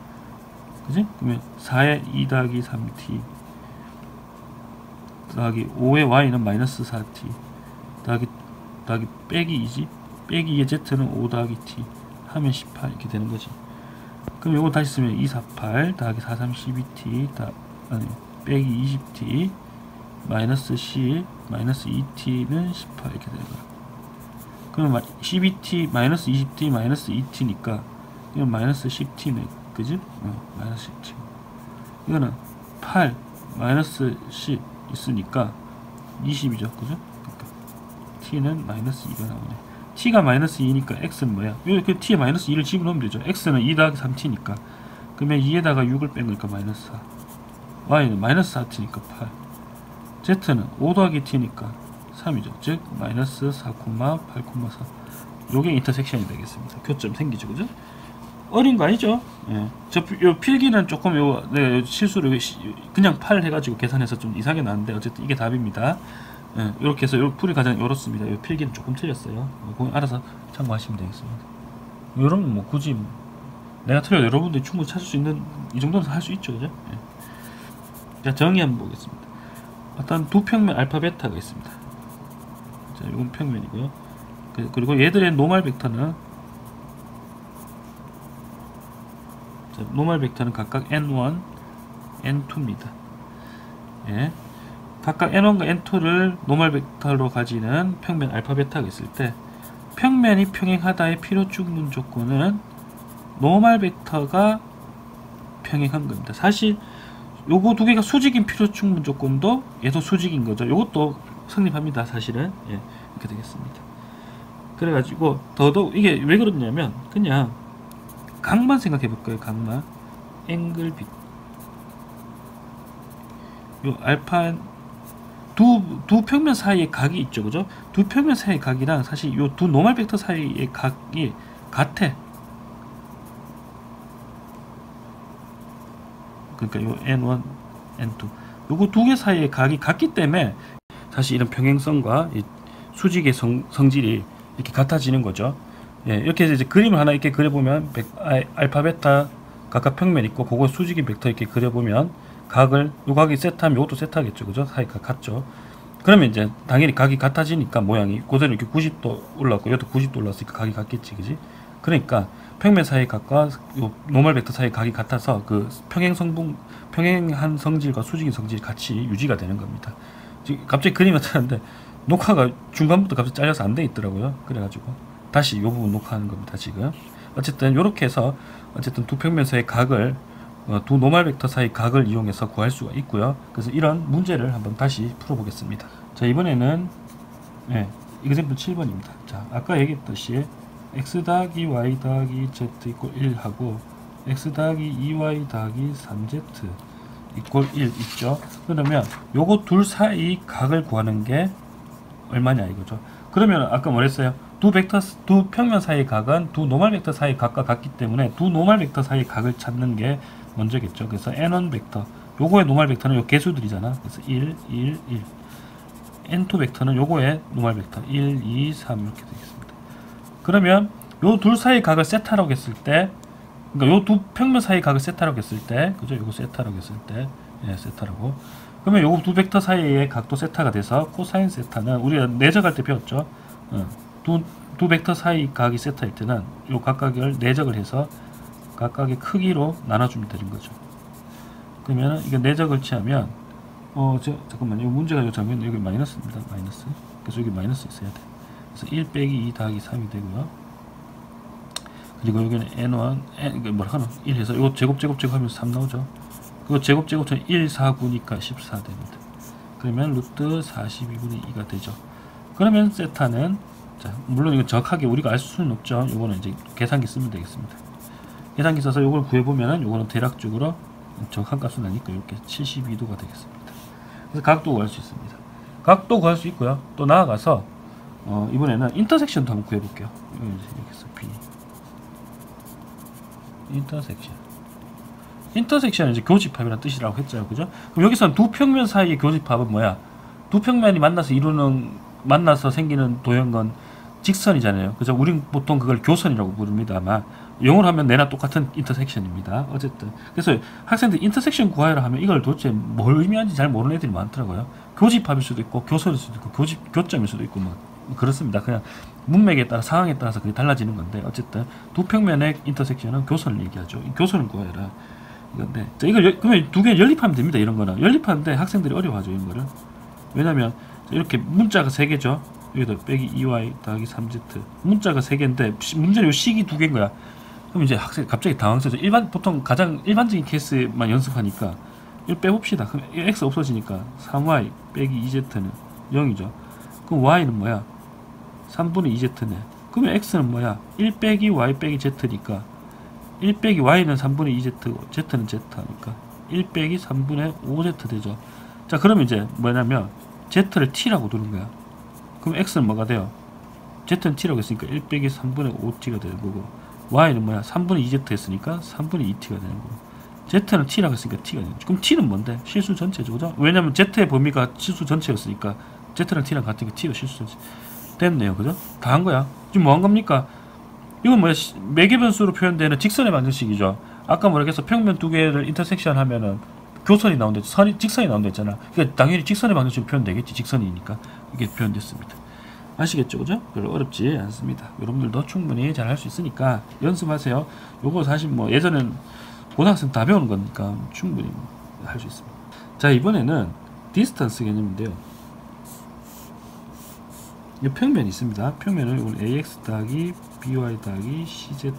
그지? 그러면 4에 2 더하기 3t 더하기 5의 y는 마이너스 4t 더하기 빼기 2지? 빼기 2의 z는 5 더하기 t 하면 18 이렇게 되는 거지. 그럼 요거 다시 쓰면 2, 4, 8 더하기 4, 3, 12t 빼기 20t 마이너스 10 마이너스 2t는 18 이렇게 되는 거야. 그럼 12t 마이너스 20t 마이너스 2t니까 이건 마이너스 10t네. 그지? 마이너스 10t. 이거는 8 마이너스 10 있으니까 20이죠. 그죠? 그러니까 t는 마이너스 2가 나오네. t가 마이너스 2니까 x는 뭐야? 이렇게 t에 마이너스 2를 집어넣으면 되죠. x는 2 더하기 3t니까. 그러면 2에다가 6을 뺀 거니까 마이너스 4. y는 마이너스 4t니까 8. z는 5 더하기 t니까 3이죠. 즉 마이너스 4,8,4. 요게 인터섹션이 되겠습니다. 교점 생기죠. 그죠? 어린 거 아니죠? 예. 요 필기는 조금 네, 실수를 그냥 8 해가지고 계산해서 좀 이상하게 나왔는데 어쨌든 이게 답입니다. 예, 이렇게 해서 요 풀이 가장 이렇습니다. 요 필기는 조금 틀렸어요. 그거 알아서 참고하시면 되겠습니다. 요런 뭐 굳이 내가 틀려 여러분들이 충분히 찾을 수 있는 이 정도는 할 수 있죠, 그죠? 예. 자, 정의 한번 보겠습니다. 어떤 두 평면 알파 베타가 있습니다. 자, 이건 평면이고요. 그리고 얘들의 노멀 벡터는 노멀 벡터는 각각 n1, n2입니다. 예. 각각 n1과 n2를 노멀 벡터로 가지는 평면 알파 베타가 있을 때 평면이 평행하다의 필요 충분 조건은 노멀 벡터가 평행한 겁니다. 사실 요거 두 개가 수직인 필요 충분 조건도 얘도 수직인 거죠. 요것도 성립합니다. 사실은. 예. 이렇게 되겠습니다. 그래가지고 더더욱 이게 왜 그러냐면 그냥 각만 생각해 볼까요? 각만. 앵글 빗. 요 알파 두 평면 사이의 각이 있죠. 그죠? 두 평면 사이의 각이랑 사실 요 두 노멀 벡터 사이의 각이 같아. 그러니까 요 n1, n2. 요거 두 개 사이의 각이 같기 때문에 사실 이런 평행성과 이 수직의 성질이 이렇게 같아지는 거죠. 예, 이렇게 해서 이제 그림을 하나 이렇게 그려보면 알파 베타 각각 평면 있고 그거 수직인 벡터 이렇게 그려보면 각을 요 각이 세트하면 요것도 세트하겠죠. 그죠? 사이가 같죠. 그러면 이제 당연히 각이 같아지니까 모양이 그대로 이렇게 90도 올랐고 이것도 90도 올랐으니까 각이 같겠지. 그지? 그러니까 평면 사이의 각과 요 노멀 벡터 사이의 각이 같아서 그 평행한 성질과 수직인 성질이 같이 유지가 되는 겁니다. 지금 갑자기 그림이 나타났는데 녹화가 중간부터 갑자기 잘려서 안 돼 있더라고요. 그래가지고 다시 이 부분 녹화하는 겁니다. 지금 어쨌든 이렇게 해서 어쨌든 두 평면 사이의 각을 두 노멀 벡터 사이 각을 이용해서 구할 수가 있고요. 그래서 이런 문제를 한번 다시 풀어보겠습니다. 자, 이번에는 이그젬플 7번입니다. 자, 아까 얘기했듯이 x 더하기 y 더하기 z 이퀄 1 하고 x 더하기 2y 더하기 3z 이퀄 1 있죠. 그러면 요거 둘 사이 각을 구하는 게 얼마냐 이거죠. 그러면 아까 뭐랬어요? 두 평면 사이의 각은 두 노멀 벡터 사이의 각과 같기 때문에 두 노멀 벡터 사이의 각을 찾는 게 먼저겠죠. 그래서 n1 벡터 요거의 노멀 벡터는 요 개수들이잖아. 그래서 1, 1, 1. n2 벡터는 요거의 노멀 벡터 1, 2, 3 이렇게 되겠습니다. 그러면 요 둘 사이의 각을 세타라고 했을 때, 그러니까 요 두 평면 사이의 각을 세타라고 했을 때, 그죠? 요거 세타라고 했을 때, 예, 세타라고. 그러면 요거 두 벡터 사이의 각도 세타가 돼서 코사인 세타는 우리가 내적할 때 배웠죠. 두 벡터 사이 각이 세타일 때는 요 각각을 내적을 해서 각각의 크기로 나눠주면 되는 거죠. 그러면 이거 내적을 취하면 잠깐만요. 이 문제가 요 장면 여기 마이너스입니다. 마이너스. 그래서 여기 마이너스 있어야 돼. 그래서 1 빼기 2 더하기 3이 되고요. 그리고 여기는 n1, 이게 뭐라 하나? 1 해서 이거 제곱 하면 3 나오죠. 그거 제곱 1, 4, 9니까 14 됩니다. 그러면 루트 42분의 2가 되죠. 그러면 세타는, 자, 물론 이거 정확하게 우리가 알 수는 없죠. 요거는 이제 계산기 쓰면 되겠습니다. 계산기 써서 요걸 구해보면은 요거는 대략적으로 정확한 값은 아니까 이렇게 72도가 되겠습니다. 그래서 각도 구할 수 있습니다. 각도 구할 수 있고요. 또 나아가서 이번에는 인터섹션도 한번 구해볼게요. 여기서 B 인터섹션은 이제 교집합이라는 뜻이라고 했죠, 그죠? 그럼 여기서는 두 평면 사이의 교집합은 뭐야? 두 평면이 만나서 생기는 도형건 직선이잖아요, 그죠? 우린 보통 그걸 교선이라고 부릅니다. 아마 영어로 하면 내나 똑같은 인터섹션입니다. 어쨌든 그래서 학생들 인터섹션 구하라 하면 이걸 도대체 뭘 의미하는지 잘 모르는 애들이 많더라고요. 교집합일 수도 있고 교선일 수도 있고 교점일 수도 있고 뭐 그렇습니다. 그냥 문맥에 따라 상황에 따라서 그게 달라지는 건데 어쨌든 두 평면의 인터섹션은 교선을 얘기하죠. 교선을 구하라 이건데, 자, 이걸 그러면 두 개 연립하면 됩니다. 이런 거는 연립하는데 학생들이 어려워하죠, 이런 거를. 왜냐면 이렇게 문자가 3개죠. 여기다 빼기 2y 더하기 3z 문자가 3개인데 문제는 요 식이 2개인 거야. 그럼 이제 학생 갑자기 당황스러워져. 보통 가장 일반적인 케이스만 연습하니까 이걸 빼봅시다. 그럼 x 없어지니까 3y 빼기 2z는 0이죠. 그럼 y는 뭐야? 3분의 2z네. 그러면 x는 뭐야? 1 빼기 y 빼기 z니까 1 빼기 y는 3분의 2z고 z는 z니까 1 빼기 3분의 5z 되죠. 자, 그러면 이제 뭐냐면 z를 t라고 두는 거야. 그럼 x는 뭐가 돼요? z는 t라고 했으니까 1 빼기 3분의 5t가 되는 거고, y는 뭐야? 3분의 2z 했으니까 3분의 2t가 되는 거고, z는 t라고 했으니까 t가 되는 거죠. 그럼 t는 뭔데? 실수 전체죠, 그죠? 왜냐면 z의 범위가 실수 전체였으니까 z랑 t랑 같으니까 t도 실수 전체 됐네요, 그죠? 다 한 거야. 지금 뭐 한 겁니까? 이건 뭐야? 매개변수로 표현되는 직선의 방정식이죠. 아까 뭐라 했어? 평면 두 개를 인터섹션 하면은 교선이 나온다, 직선이 나온다 했잖아. 그러니까 당연히 직선의 방정식으로 표현되겠지. 직선이니까 이게 표현됐습니다. 아시겠죠, 그죠? 별로 어렵지 않습니다. 여러분들도 충분히 잘 할 수 있으니까 연습하세요. 요거 사실 뭐 예전엔 고등학생 다 배우는 거니까 충분히 할 수 있습니다. 자, 이번에는 디스턴스 개념인데요. 이 평면이 있습니다. 평면을 이걸 ax 더하기 by 더하기 cz는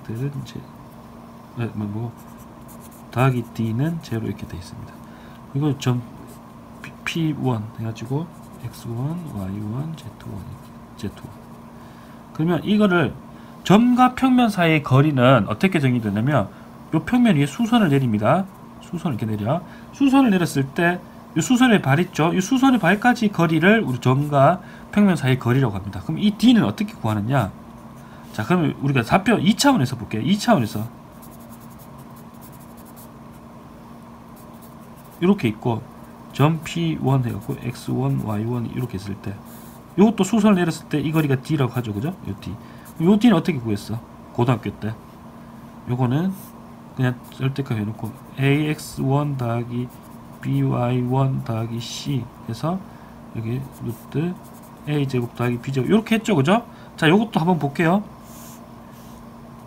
더하기 d는 제로 이렇게 되어 있습니다. 이거 점 p1 해가지고 x1, y1, z1. 그러면 이거를 점과 평면 사이의 거리는 어떻게 정의되냐면 이 평면 위에 수선을 내립니다. 수선을 이렇게 내려. 수선을 내렸을 때 이 수선의 발 있죠? 이 수선의 발까지 거리를 우리 점과 평면 사이의 거리라고 합니다. 그럼 이 d는 어떻게 구하느냐? 자, 그러면 우리가 좌표 2차원에서 볼게요. 2차원에서 이렇게 있고 점 P1 해갖고 X1, Y1 이렇게 했을 때 이것도 수선을 내렸을 때 이 거리가 D라고 하죠, 그죠? 요 D. 요 D는 어떻게 구했어? 고등학교 때. 요거는 그냥 절대값 해놓고 AX1 더하기 BY1 더하기 C 해서 여기 루트 A제곱 더하기 B제곱 이렇게 했죠, 그죠? 자, 요것도 한번 볼게요.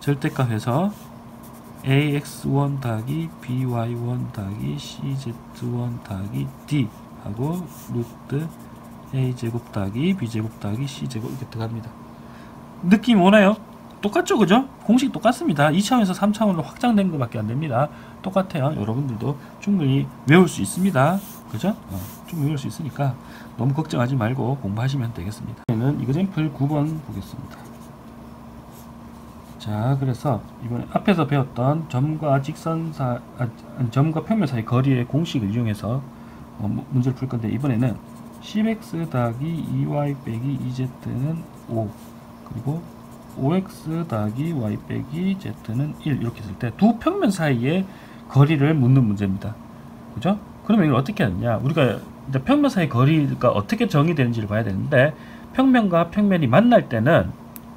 절대값 해서 ax1 더하기 by1 더하기 cz1 더하기 d 하고 루트 a제곱 더하기 b제곱 더하기 c제곱 이렇게 들어갑니다. 느낌 오나요? 똑같죠, 그죠? 공식 똑같습니다. 2차원에서 3차원으로 확장된 것밖에 안 됩니다. 똑같아요. 여러분들도 충분히 외울 수 있습니다. 그죠? 충분히 외울 수 있으니까 너무 걱정하지 말고 공부하시면 되겠습니다. 저는 이거잼플 9번 보겠습니다. 자, 그래서 이번에 앞에서 배웠던 점과 점과 평면 사이 거리의 공식을 이용해서 문제를 풀 건데, 이번에는 10x 더하기 2y 빼기 2z는 5, 그리고 5x 더하기 y 빼기 z는 1 이렇게 했을 때 두 평면 사이의 거리를 묻는 문제입니다. 그죠? 그러면 이걸 어떻게 하느냐? 우리가 이제 평면 사이 거리가 어떻게 정의되는지를 봐야 되는데, 평면과 평면이 만날 때는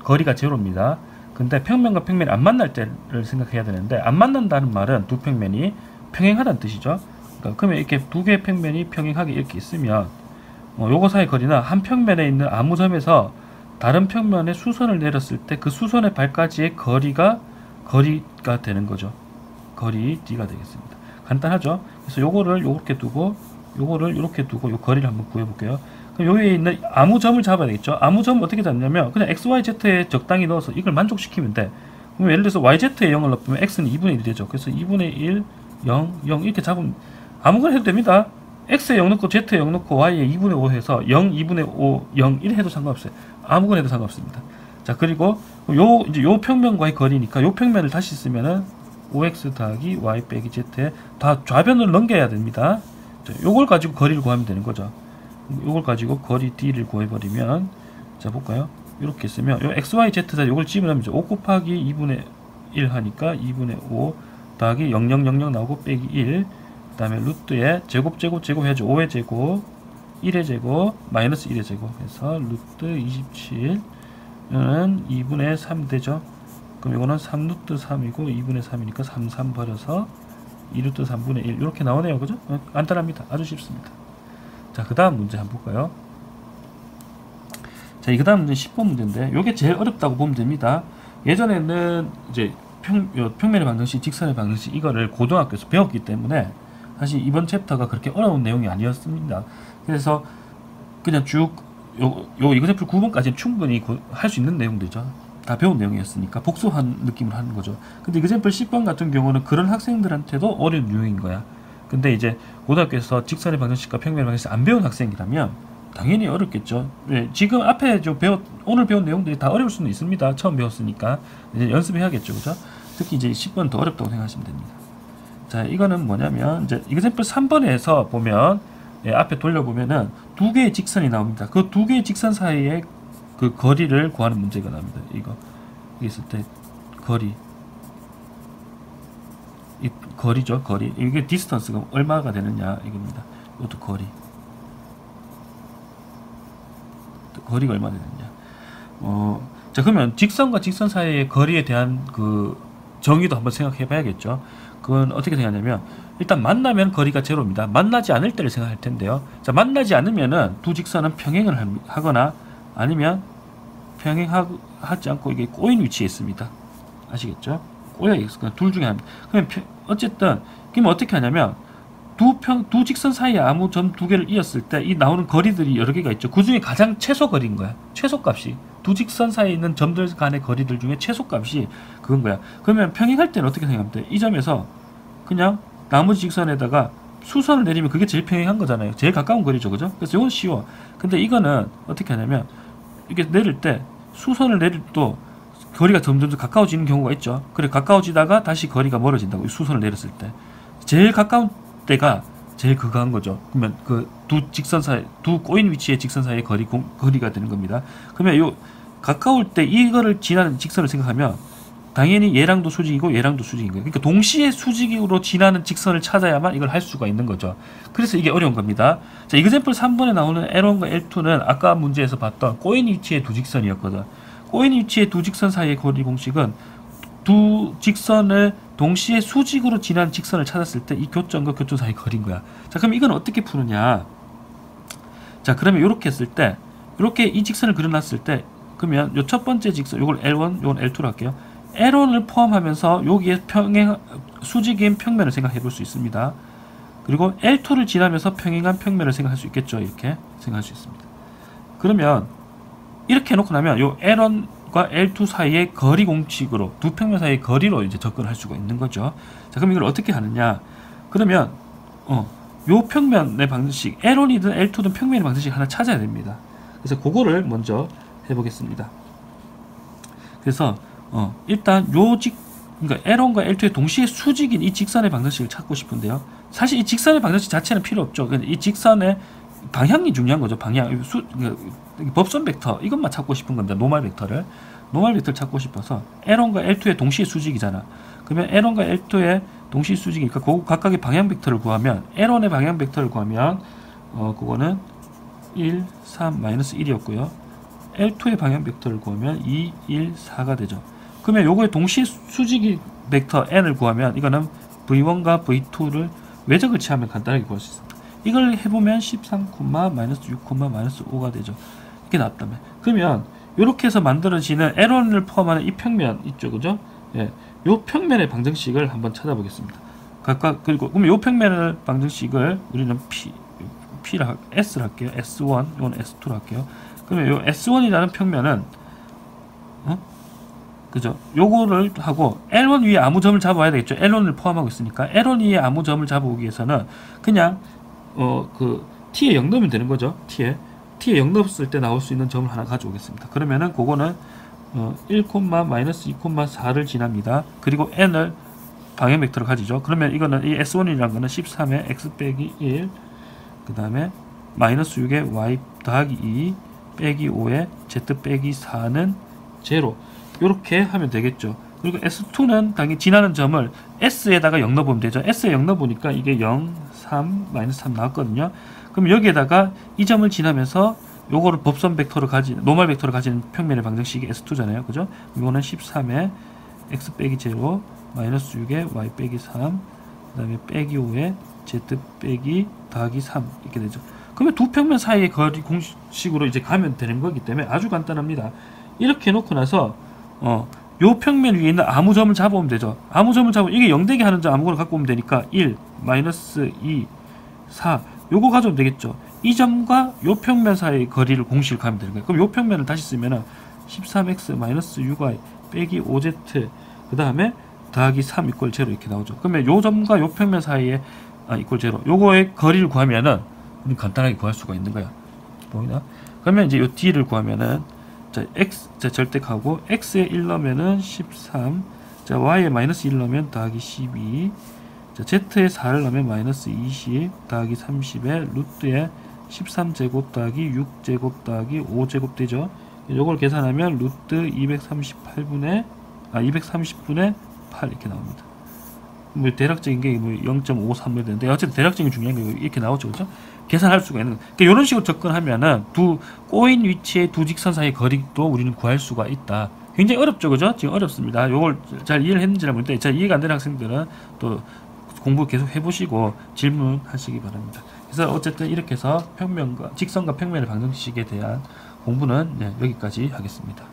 거리가 제로입니다. 근데 평면과 평면이 안 만날 때를 생각해야 되는데, 안 만난다는 말은 두 평면이 평행하다는 뜻이죠. 그러니까 그러면 이렇게 두 개의 평면이 평행하게 이렇게 있으면 요거 사이 거리는 한 평면에 있는 아무 점에서 다른 평면에 수선을 내렸을 때 그 수선의 발까지의 거리가 되는 거죠. 거리 d가 되겠습니다. 간단하죠? 그래서 요거를 요렇게 두고 요거를 요렇게 두고 요 거리를 한번 구해 볼게요. 그럼 여기에 있는 아무 점을 잡아야 되겠죠. 아무 점은 어떻게 잡냐면 그냥 x, y, z에 적당히 넣어서 이걸 만족시키면 돼. 그럼 예를 들어서 y, z에 0을 넣으면 x는 2분의 1이 되죠. 그래서 2분의 1, 0, 0 이렇게 잡으면 아무거나 해도 됩니다. x에 0 넣고 z에 0 넣고 y에 2분의 5 해서 0, 2분의 5, 0, 1 해도 상관없어요. 아무거나 해도 상관없습니다. 자, 그리고 이제 요 평면과의 거리니까 요 평면을 다시 쓰면은 5x 더하기 y 빼기 z에 다 좌변을 넘겨야 됩니다. 자, 요걸 가지고 거리를 구하면 되는 거죠. 요걸 가지고 거리 d를 구해버리면, 자 볼까요? 이렇게 쓰면 요 x, y, z 다 요걸 집어넣으면 5 곱하기 2분의 1 하니까 2분의 5 더하기 0, 0, 0, 0 나오고 빼기 1, 그 다음에 루트에 제곱 해야죠. 5의 제곱, 1의 제곱, 마이너스 1의 제곱 해서 루트 27은 2분의 3 되죠. 그럼 이거는 3루트 3이고 2분의 3이니까 3 버려서 2루트 3분의 1 이렇게 나오네요. 그죠? 간단합니다. 아주 쉽습니다. 자, 그 다음 문제 한번 볼까요? 자, 그 다음 문제는 10번 문제인데 요게 제일 어렵다고 보면 됩니다. 예전에는 이제 평면의 방정식, 직선의 방정식 이거를 고등학교에서 배웠기 때문에 사실 이번 챕터가 그렇게 어려운 내용이 아니었습니다. 그래서 그냥 쭉 요 이그샘플 9번까지는 충분히 할 수 있는 내용들이죠. 다 배운 내용이었으니까 복수한 느낌을 하는 거죠. 근데 이그샘플 10번 같은 경우는 그런 학생들한테도 어려운 유형인 거야. 근데 이제 고등학교에서 직선의 방정식과 평면의 방정식 안 배운 학생이라면 당연히 어렵겠죠. 네, 지금 앞에 오늘 배운 내용들이 다 어려울 수는 있습니다. 처음 배웠으니까 이제 연습해야겠죠, 그죠? 특히 이제 10번 더 어렵다고 생각하시면 됩니다. 자, 이거는 뭐냐면 이제 이그샘플 3번에서 보면 앞에 돌려보면은 두 개의 직선이 나옵니다. 그 두 개의 직선 사이의 그 거리를 구하는 문제가 나옵니다. 이거 있을 때 거리죠, 거리. 이게 디스턴스가 얼마가 되느냐 이겁니다. 이것도 거리가 얼마 되느냐. 자, 그러면 직선과 직선 사이의 거리에 대한 그 정의도 한번 생각해 봐야겠죠. 그건 어떻게 생각하냐면 일단 만나면 거리가 제로입니다. 만나지 않을 때를 생각할 텐데요. 자, 만나지 않으면은 두 직선은 평행을 하거나 아니면 평행하지 않고 이게 꼬인 위치에 있습니다. 아시겠죠? 꼬여 있을 둘 중에 하나. 그러면 어쨌든 그러면 어떻게 하냐면 두 직선 사이에 아무 점 두 개를 이었을 때 이 나오는 거리들이 여러 개가 있죠. 그 중에 가장 최소 거리인 거야. 최소값이 두 직선 사이에 있는 점들 간의 거리들 중에 최소값이 그건 거야. 그러면 평행할 때는 어떻게 생각하면 돼? 이 점에서 그냥 나머지 직선에다가 수선을 내리면 그게 제일 평행한 거잖아요. 제일 가까운 거리죠, 그죠? 그래서 이건 쉬워. 근데 이거는 어떻게 하냐면 이게 내릴 때 수선을 내릴 또 거리가 점점 가까워지는 경우가 있죠. 그래, 가까워지다가 다시 거리가 멀어진다고, 수선을 내렸을 때 제일 가까운 때가 제일 그거한 거죠. 그러면 그 두 직선 사이, 두 꼬인 위치의 직선 사이의 거리가 되는 겁니다. 그러면 요 가까울 때 이거를 지나는 직선을 생각하면 당연히 얘랑도 수직이고 얘랑도 수직인 거예요. 그러니까 동시에 수직으로 지나는 직선을 찾아야만 이걸 할 수가 있는 거죠. 그래서 이게 어려운 겁니다. 자, 이그샘플 3번에 나오는 L1과 L2는 아까 문제에서 봤던 꼬인 위치의 두 직선이었거든. 꼬인 위치의 두 직선 사이의 거리 공식은 두 직선을 동시에 수직으로 지난 직선을 찾았을 때 이 교점과 교점 사이의 거리인 거야. 자, 그럼 이건 어떻게 푸느냐? 자, 그러면 이렇게 했을 때, 이렇게 이 직선을 그려놨을 때, 그러면 요 첫 번째 직선, 요걸 L1, 요건 L2로 할게요. L1을 포함하면서 여기에 수직인 평면을 생각해 볼 수 있습니다. 그리고 L2를 지나면서 평행한 평면을 생각할 수 있겠죠. 이렇게 생각할 수 있습니다. 그러면 이렇게 해놓고 나면 요 L1과 L2 사이의 거리 공식으로, 두 평면 사이의 거리로 이제 접근할 수가 있는 거죠. 자, 그럼 이걸 어떻게 하느냐? 그러면 요 평면의 방정식, L1이든 L2든 평면의 방정식 하나 찾아야 됩니다. 그래서 그거를 먼저 해보겠습니다. 그래서 일단 그러니까 L1과 L2의 동시에 수직인 이 직선의 방정식을 찾고 싶은데요. 사실 이 직선의 방정식 자체는 필요 없죠. 이 직선의 방향이 중요한 거죠. 방향. 법선 벡터 이것만 찾고 싶은 건데 노멀 벡터를 찾고 싶어서 L1과 L2의 동시에 수직이잖아. 그러면 L1과 L2의 동시에 수직이니까 그 각각의 방향 벡터를 구하면 L1의 방향 벡터를 구하면 그거는 1, 3, 마이너스 1이었고요. L2의 방향 벡터를 구하면 2, 1, 4가 되죠. 그러면 요거의 동시에 수직이 벡터 n을 구하면 이거는 v1과 v2를 외적을 취하면 간단하게 구할 수 있습니다. 이걸 해보면 13, 마이너스 6, 마이너스 5가 되죠. 이렇게 나왔다면 그러면 이렇게 해서 만들어지는 L1을 포함하는 이 평면 있죠, 그죠? 예, 요 평면의 방정식을 한번 찾아보겠습니다. 그리고 그럼 요 평면의 방정식을 우리는 S를 할게요. S1, 이건 S2로 할게요. 그러면 요 S1이라는 평면은 그죠? 요거를 하고 L1 위에 아무 점을 잡아야 되겠죠. L1을 포함하고 있으니까 L1 위에 아무 점을 잡아오기 위해서는 그냥 T에 0 넣으면 되는 거죠. T에 0 넣었을 때 나올 수 있는 점을 하나 가져오겠습니다. 그러면은 그거는 1, 마이너스 2, 4를 지납니다. 그리고 n을 방향 벡터로 가지죠. 그러면 이거는 이 S1이라는 거는 13에 x 빼기 1, 그 다음에 마이너스 6에 y 더하기 2 빼기 5에 z 빼기 4는 제로. 이렇게 하면 되겠죠. 그리고 S2는 당연히 지나는 점을 S에다가 0 넣어보면 되죠. S에 0 넣어보니까 이게 0, 3, 마이너스 3 나왔거든요. 그럼 여기에다가 이 점을 지나면서 요거를 법선 벡터로 노멀 벡터로 가지는 평면의 방정식이 S2잖아요. 그죠? 이거는 13에 x 빼기 0, 마이너스 6에 y 빼기 3, 그 다음에 빼기 5에 z 빼기 더하기 3 이렇게 되죠. 그러면 두 평면 사이의 거리 공식으로 이제 가면 되는 거기 때문에 아주 간단합니다. 이렇게 해놓고 나서 요 평면 위에 있는 아무 점을 잡아오면 되죠. 아무 점을 잡으면 이게 0되게 하는 점 아무거나 갖고 오면 되니까 1, 마이너스 2, 4 요거 가져오면 되겠죠. 이 점과 요 평면 사이의 거리를 공식을 가면 되는 거예요. 그럼 요 평면을 다시 쓰면은 13x 마이너스 6y 빼기 5z 그 다음에 더하기 3 이퀄 0 이렇게 나오죠. 그러면 요 점과 요 평면 사이에 이퀄 0 요거의 거리를 구하면은 간단하게 구할 수가 있는 거야. 보이나? 그러면 이제 요 d를 구하면은 자 절대하고 x에 1 넣으면은 13, 자 y에 마이너스 1 넣으면 더하기 12, 자 z에 4를 넣으면 마이너스 20 더하기 30에 루트에 13제곱 더하기 6제곱 더하기 5제곱 되죠. 요걸 계산하면 루트 230분의 8 이렇게 나옵니다. 뭐 대략적인 게 뭐 0.53 되는데 어쨌든 대략적인 중요한 게 이렇게 나오죠, 그죠? 계산할 수가 있는. 그러니까 이런 식으로 접근하면은 두 꼬인 위치의 두 직선 사이 거리도 우리는 구할 수가 있다. 굉장히 어렵죠, 그죠? 지금 어렵습니다. 요걸 잘 이해를 했는지는 모르겠는데 잘 이해가 안 되는 학생들은 또 공부 계속 해보시고 질문하시기 바랍니다. 그래서 어쨌든 이렇게 해서 직선과 평면의 방정식에 대한 공부는 여기까지 하겠습니다.